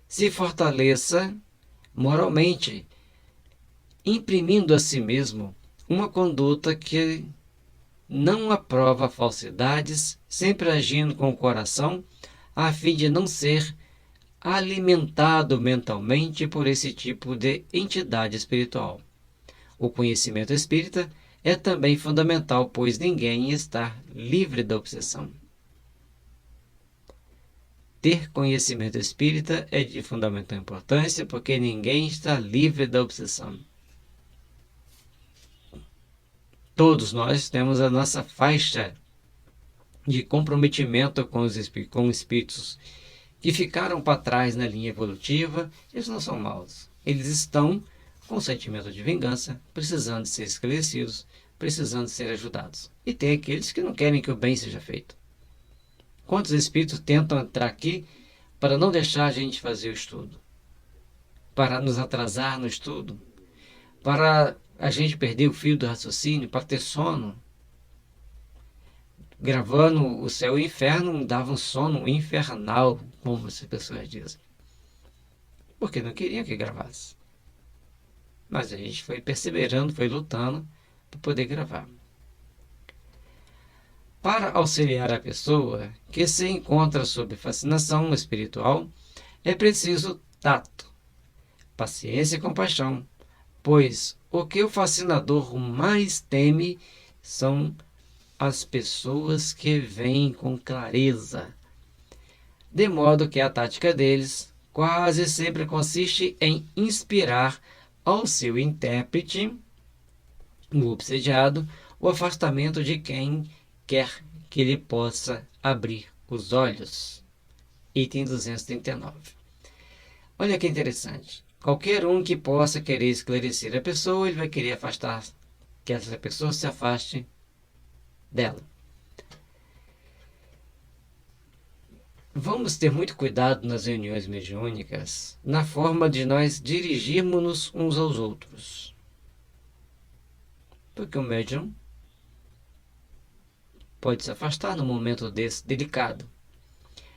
se fortaleça moralmente, imprimindo a si mesmo uma conduta que não aprova falsidades, sempre agindo com o coração, a fim de não ser alimentado mentalmente por esse tipo de entidade espiritual. O conhecimento espírita é também fundamental, pois ninguém está livre da obsessão. Ter conhecimento espírita é de fundamental importância, porque ninguém está livre da obsessão. Todos nós temos a nossa faixa de comprometimento com espíritos que ficaram para trás na linha evolutiva. Eles não são maus. Eles estão com sentimento de vingança, precisando ser esclarecidos, precisando ser ajudados. E tem aqueles que não querem que o bem seja feito. Quantos espíritos tentam entrar aqui para não deixar a gente fazer o estudo? Para nos atrasar no estudo? Para a gente perder o fio do raciocínio, para ter sono? Gravando o céu e o inferno me dava um sono infernal, como as pessoas dizem. Porque não queriam que gravasse. Mas a gente foi perseverando, foi lutando para poder gravar. Para auxiliar a pessoa que se encontra sob fascinação espiritual, é preciso tato, paciência e compaixão, pois o que o fascinador mais teme são as pessoas que veem com clareza. De modo que a tática deles quase sempre consiste em inspirar ao seu intérprete, o obsediado, o afastamento de quem quer que ele possa abrir os olhos. Item 239. Olha que interessante. Qualquer um que possa querer esclarecer a pessoa, ele vai querer afastar, que essa pessoa se afaste dela. Vamos ter muito cuidado nas reuniões mediúnicas, na forma de nós dirigirmos-nos uns aos outros. Porque o médium pode se afastar num momento desse delicado.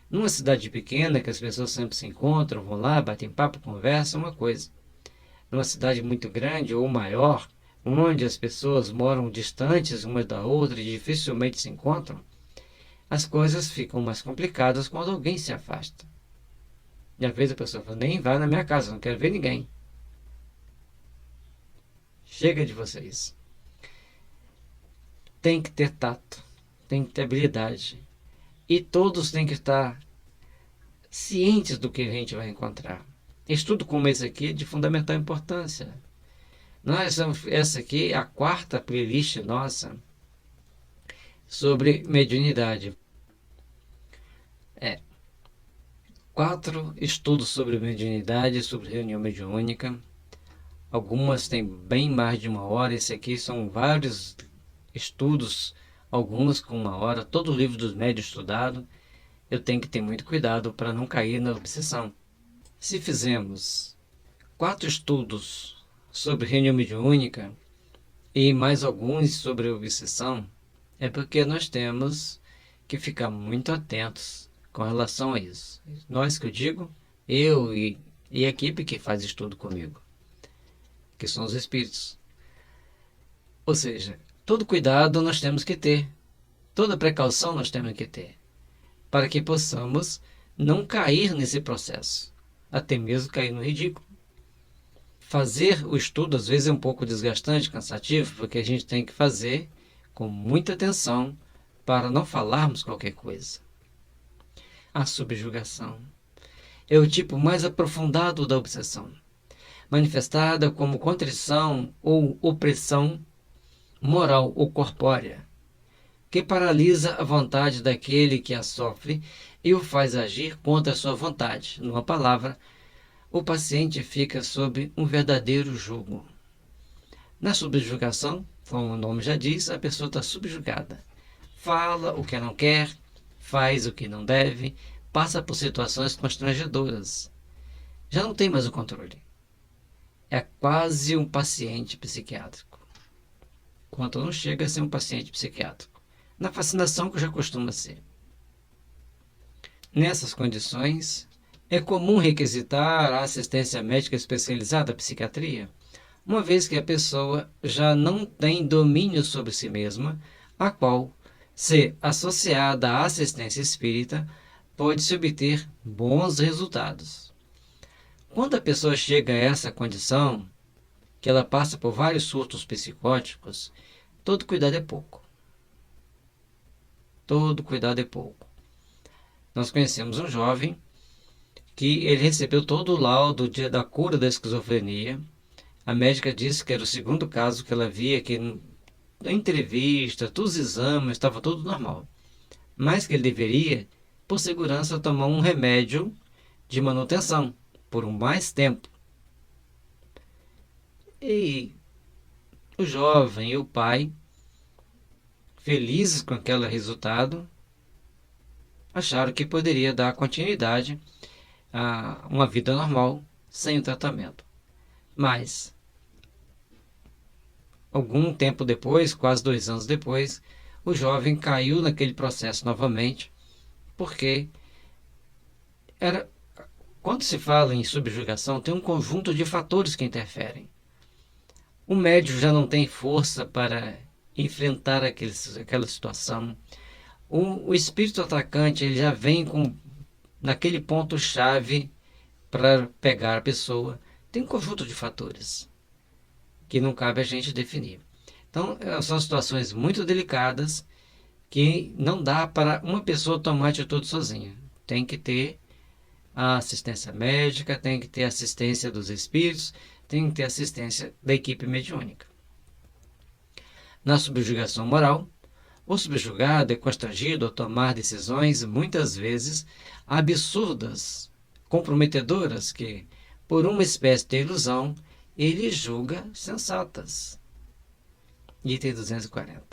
Numa cidade pequena, que as pessoas sempre se encontram, vão lá, batem papo, conversam, uma coisa. Numa cidade muito grande ou maior, onde as pessoas moram distantes umas da outra e dificilmente se encontram, as coisas ficam mais complicadas quando alguém se afasta. E às vezes a pessoa fala, nem vai na minha casa, não quero ver ninguém. Chega de vocês. Tem que ter tato, tem que ter habilidade. E todos têm que estar cientes do que a gente vai encontrar. Estudo como esse aqui é de fundamental importância. Essa aqui é a 4ª playlist nossa sobre mediunidade. 4 estudos sobre mediunidade, sobre reunião mediúnica. Algumas têm bem mais de 1 hora. Esse aqui são vários estudos, alguns com 1 hora. Todo o livro dos médiuns estudado. Eu tenho que ter muito cuidado para não cair na obsessão. Se fizermos 4 estudos sobre reunião mediúnica e mais alguns sobre obsessão, é porque nós temos que ficar muito atentos com relação a isso. Nós que eu digo, eu e a equipe que faz estudo comigo, que são os espíritos. Ou seja, todo cuidado nós temos que ter, toda precaução nós temos que ter, para que possamos não cair nesse processo, até mesmo cair no ridículo. Fazer o estudo às vezes é um pouco desgastante, cansativo, porque a gente tem que fazer com muita atenção para não falarmos qualquer coisa. A subjugação é o tipo mais aprofundado da obsessão, manifestada como contrição ou opressão moral ou corpórea, que paralisa a vontade daquele que a sofre e o faz agir contra a sua vontade. Numa palavra, o paciente fica sob um verdadeiro jugo. Na subjugação, como o nome já diz, a pessoa está subjugada. Fala o que não quer, faz o que não deve, passa por situações constrangedoras. Já não tem mais o controle. É quase um paciente psiquiátrico. Quanto não chega a ser um paciente psiquiátrico. Na fascinação que já costuma ser. Nessas condições, é comum requisitar a assistência médica especializada, a psiquiatria, uma vez que a pessoa já não tem domínio sobre si mesma, a qual, se associada à assistência espírita, pode-se obter bons resultados. Quando a pessoa chega a essa condição, que ela passa por vários surtos psicóticos, todo cuidado é pouco. Todo cuidado é pouco. Nós conhecemos um jovem que ele recebeu todo o laudo da cura da esquizofrenia. A médica disse que era o 2º caso que ela via que a entrevista, todos os exames, estava tudo normal. Mas que ele deveria, por segurança, tomar um remédio de manutenção por um mais tempo. E o jovem e o pai, felizes com aquele resultado, acharam que poderia dar continuidade a uma vida normal sem o tratamento. Mas, algum tempo depois, quase 2 anos depois, o jovem caiu naquele processo novamente, porque quando se fala em subjugação, tem um conjunto de fatores que interferem. O médium já não tem força para enfrentar aquela situação. O espírito atacante ele já vem naquele ponto-chave para pegar a pessoa. Tem um conjunto de fatores que não cabe a gente definir. Então, são situações muito delicadas que não dá para uma pessoa tomar atitude sozinha. Tem que ter a assistência médica, tem que ter a assistência dos espíritos, tem que ter a assistência da equipe mediúnica. Na subjugação moral, o subjugado é constrangido a tomar decisões muitas vezes absurdas, comprometedoras, que, por uma espécie de ilusão, ele julga sensatas. Item 240.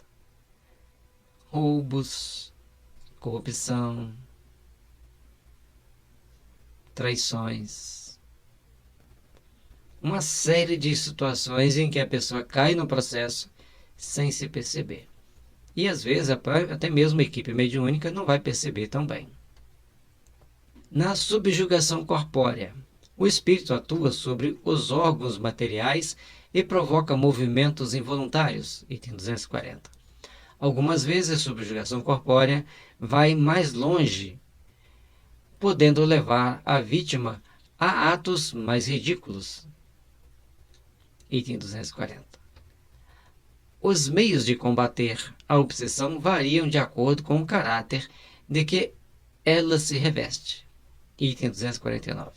Roubos, corrupção, traições. Uma série de situações em que a pessoa cai no processo sem se perceber. E às vezes até mesmo a equipe mediúnica não vai perceber tão bem. Na subjugação corpórea, o espírito atua sobre os órgãos materiais e provoca movimentos involuntários. Item 240. Algumas vezes a subjugação corpórea vai mais longe, podendo levar a vítima a atos mais ridículos. Item 240. Os meios de combater a obsessão variam de acordo com o caráter de que ela se reveste. Item 249.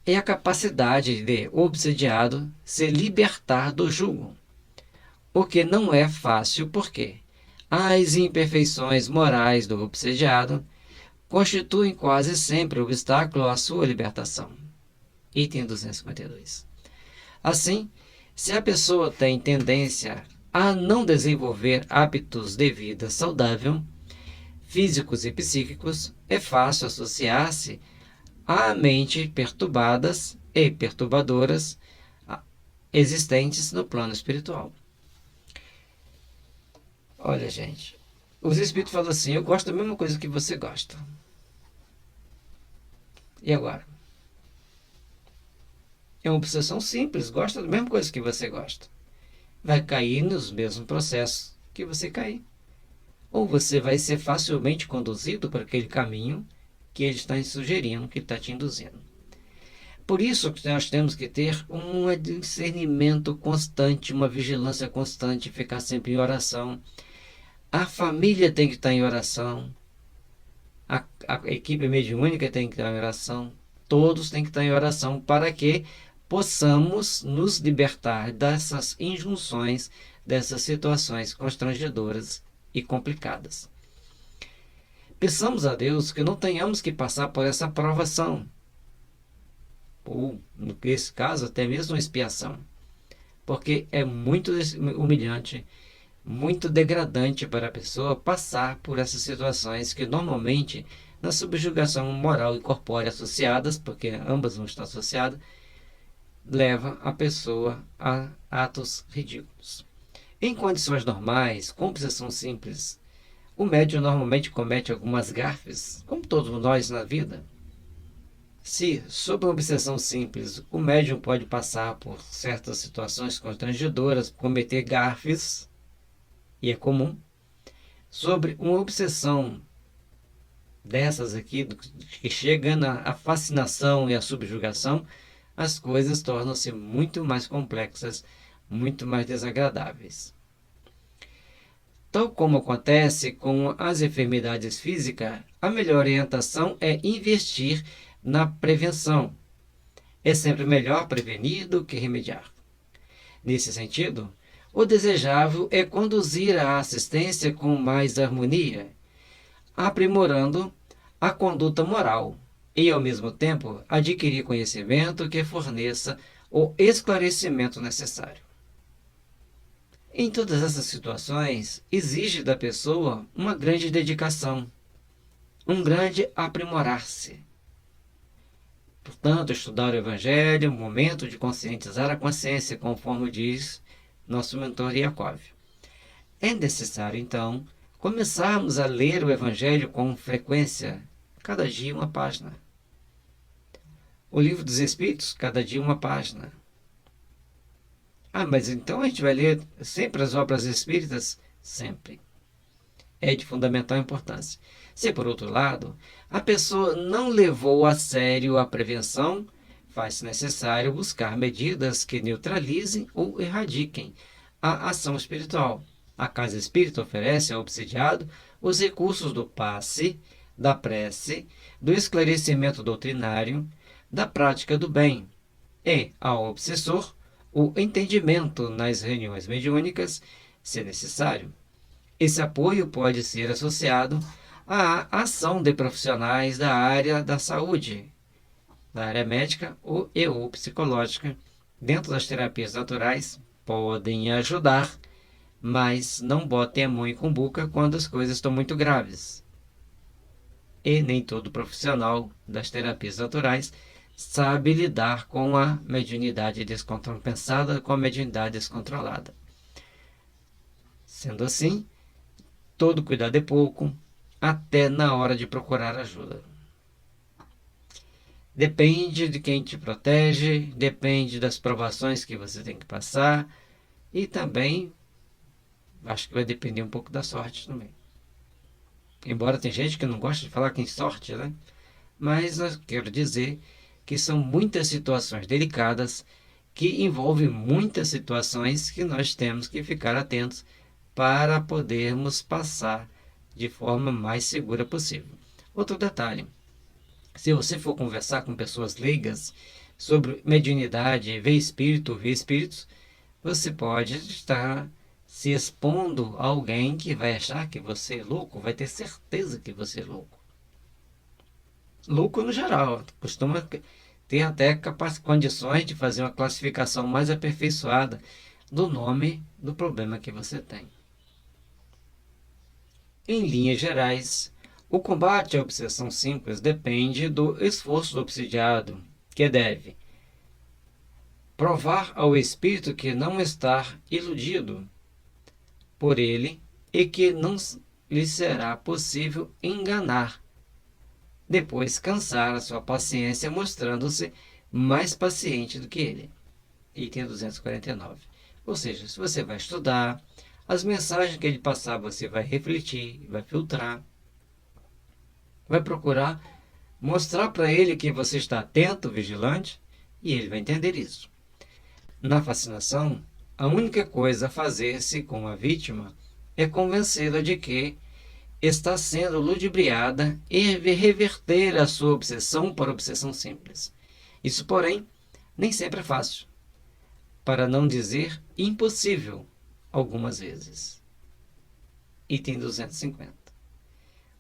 É a capacidade de obsediado se libertar do jugo, o que não é fácil porque as imperfeições morais do obsediado constituem quase sempre obstáculo à sua libertação. Item 252. Assim, se a pessoa tem tendência a não desenvolver hábitos de vida saudável, físicos e psíquicos, é fácil associar-se a mente perturbadas e perturbadoras existentes no plano espiritual. Olha, gente, os espíritos falam assim: eu gosto da mesma coisa que você gosta. E agora? É uma obsessão simples, gosta da mesma coisa que você gosta. Vai cair nos mesmos processos que você cair. Ou você vai ser facilmente conduzido para aquele caminho que ele está sugerindo, que ele está te induzindo. Por isso que nós temos que ter um discernimento constante, uma vigilância constante, ficar sempre em oração. A família tem que estar em oração. A equipe mediúnica tem que estar em oração. Todos têm que estar em oração para que possamos nos libertar dessas injunções, dessas situações constrangedoras e complicadas. Peçamos a Deus que não tenhamos que passar por essa provação, ou, nesse caso, até mesmo uma expiação, porque é muito humilhante, muito degradante para a pessoa passar por essas situações que normalmente, na subjugação moral e corpórea associadas, porque ambas não estão associadas, leva a pessoa a atos ridículos. Em condições normais, com obsessão simples, o médium normalmente comete algumas gafes, como todos nós na vida. Se, sob uma obsessão simples, o médium pode passar por certas situações constrangedoras, cometer gafes, e é comum, sobre uma obsessão dessas aqui, que chega na fascinação e a subjugação, as coisas tornam-se muito mais complexas, muito mais desagradáveis. Tal como acontece com as enfermidades físicas, a melhor orientação é investir na prevenção. É sempre melhor prevenir do que remediar. Nesse sentido, O desejável é conduzir a assistência com mais harmonia, aprimorando a conduta moral e, ao mesmo tempo, adquirir conhecimento que forneça o esclarecimento necessário. Em todas essas situações, exige da pessoa uma grande dedicação, um grande aprimorar-se. Portanto, estudar o Evangelho é um momento de conscientizar a consciência, conforme diz nosso mentor Yaakov. É necessário, então, começarmos a ler o Evangelho com frequência, cada dia uma página. O Livro dos Espíritos, cada dia uma página. Mas então a gente vai ler sempre as obras espíritas? Sempre. É de fundamental importância. Se, por outro lado, a pessoa não levou a sério a prevenção, faz-se necessário buscar medidas que neutralizem ou erradiquem a ação espiritual. A casa espírita oferece ao obsidiado os recursos do passe, da prece, do esclarecimento doutrinário, da prática do bem e, ao obsessor, o entendimento nas reuniões mediúnicas, se necessário. Esse apoio pode ser associado à ação de profissionais da área da saúde, da área médica ou psicológica, dentro das terapias naturais, podem ajudar, mas não botem a mão em cumbuca quando as coisas estão muito graves. E nem todo profissional das terapias naturais sabe lidar com a mediunidade descompensada, com a mediunidade descontrolada. Sendo assim, todo cuidado é pouco, até na hora de procurar ajuda. Depende de quem te protege, depende das provações que você tem que passar e também acho que vai depender um pouco da sorte também. Embora tem gente que não gosta de falar que tem sorte, né? Mas eu quero dizer que são muitas situações delicadas que envolvem muitas situações que nós temos que ficar atentos para podermos passar de forma mais segura possível. Outro detalhe, se você for conversar com pessoas leigas sobre mediunidade, ver espírito, ver espíritos, você pode estar se expondo a alguém que vai achar que você é louco, vai ter certeza que você é louco. Louco no geral, costuma ter até condições de fazer uma classificação mais aperfeiçoada do nome do problema que você tem. Em linhas gerais, o combate à obsessão simples depende do esforço do obsidiado, que deve provar ao espírito que não está iludido por ele e que não lhe será possível enganar. Depois cansar a sua paciência mostrando-se mais paciente do que ele. Item 249. Ou seja, se você vai estudar, as mensagens que ele passar você vai refletir, vai filtrar, vai procurar mostrar para ele que você está atento, vigilante, e ele vai entender isso. Na fascinação, a única coisa a fazer-se com a vítima é convencê-la de que está sendo ludibriada e reverter a sua obsessão para obsessão simples. Isso, porém, nem sempre é fácil, para não dizer impossível, algumas vezes. Item 250.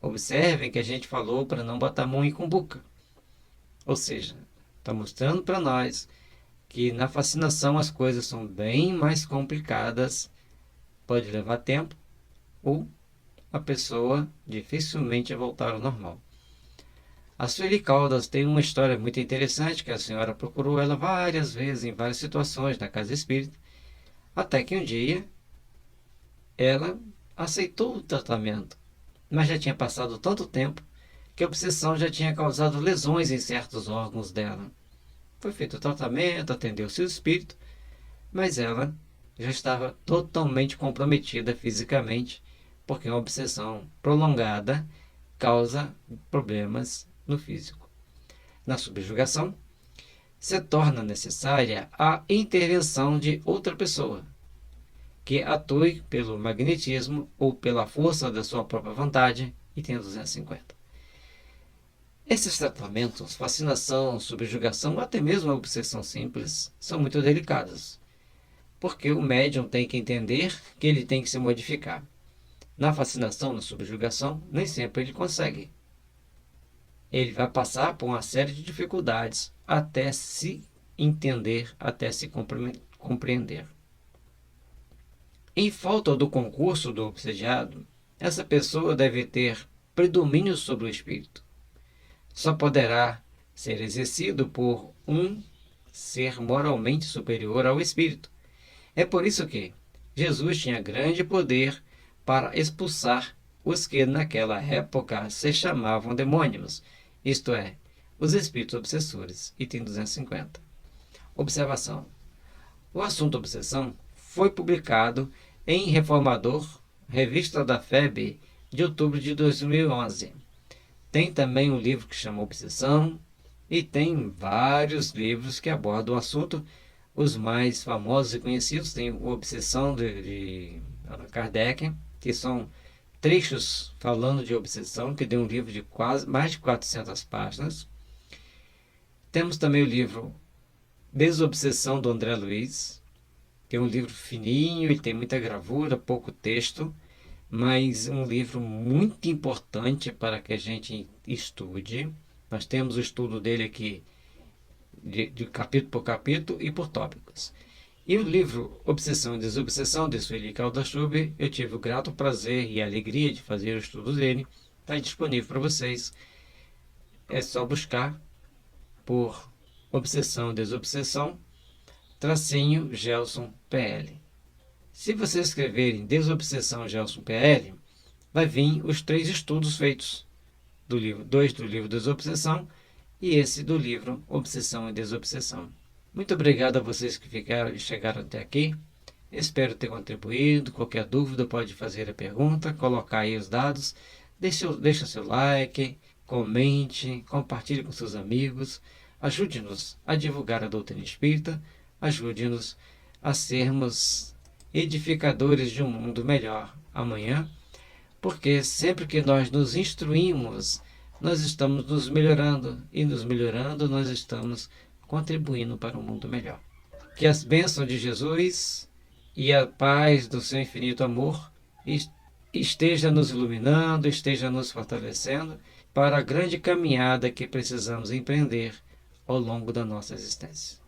Observem que a gente falou para não botar a mão em cumbuca. Ou seja, está mostrando para nós que na fascinação as coisas são bem mais complicadas, pode levar tempo, ou a pessoa dificilmente vai voltar ao normal. A Sueli Caldas tem uma história muito interessante, que a senhora procurou ela várias vezes, em várias situações, na casa espírita, até que um dia ela aceitou o tratamento, mas já tinha passado tanto tempo que a obsessão já tinha causado lesões em certos órgãos dela. Foi feito o tratamento, atendeu-se o espírito, mas ela já estava totalmente comprometida fisicamente, porque uma obsessão prolongada causa problemas no físico. Na subjugação, se torna necessária a intervenção de outra pessoa, que atue pelo magnetismo ou pela força da sua própria vontade, item 250. Esses tratamentos, fascinação, subjugação ou até mesmo a obsessão simples, são muito delicados, porque o médium tem que entender que ele tem que se modificar. Na fascinação, na subjugação, nem sempre ele consegue. Ele vai passar por uma série de dificuldades até se entender, até se compreender. Em falta do concurso do obsediado, essa pessoa deve ter predomínio sobre o espírito. Só poderá ser exercido por um ser moralmente superior ao espírito. É por isso que Jesus tinha grande poder para expulsar os que naquela época se chamavam demônios, isto é, os espíritos obsessores, item 250. Observação. O assunto obsessão foi publicado em Reformador, Revista da FEB, de outubro de 2011. Tem também um livro que chama Obsessão e tem vários livros que abordam o assunto. Os mais famosos e conhecidos tem o Obsessão de Allan Kardec, que são trechos falando de obsessão, que tem um livro de quase mais de 400 páginas. Temos também o livro Desobsessão, do André Luiz, que é um livro fininho, ele tem muita gravura, pouco texto, mas um livro muito importante para que a gente estude. Nós temos o estudo dele aqui de capítulo por capítulo e por tópicos. E o livro Obsessão e Desobsessão, de Sueli Kaldachub, eu tive o grato prazer e a alegria de fazer o estudo dele. Está disponível para vocês. É só buscar por Obsessão e Desobsessão, tracinho Gelson PL. Se vocês escreverem Desobsessão Gelson PL, vai vir os 3 estudos feitos do livro, 2 do livro Desobsessão e esse do livro Obsessão e Desobsessão. Muito obrigado a vocês que ficaram e chegaram até aqui. Espero ter contribuído. Qualquer dúvida pode fazer a pergunta, colocar aí os dados. Deixa seu like, comente, compartilhe com seus amigos. Ajude-nos a divulgar a doutrina espírita. Ajude-nos a sermos edificadores de um mundo melhor amanhã. Porque sempre que nós nos instruímos, nós estamos nos melhorando. E nos melhorando, nós estamos contribuindo para um mundo melhor. Que as bênçãos de Jesus e a paz do seu infinito amor esteja nos iluminando, esteja nos fortalecendo para a grande caminhada que precisamos empreender ao longo da nossa existência.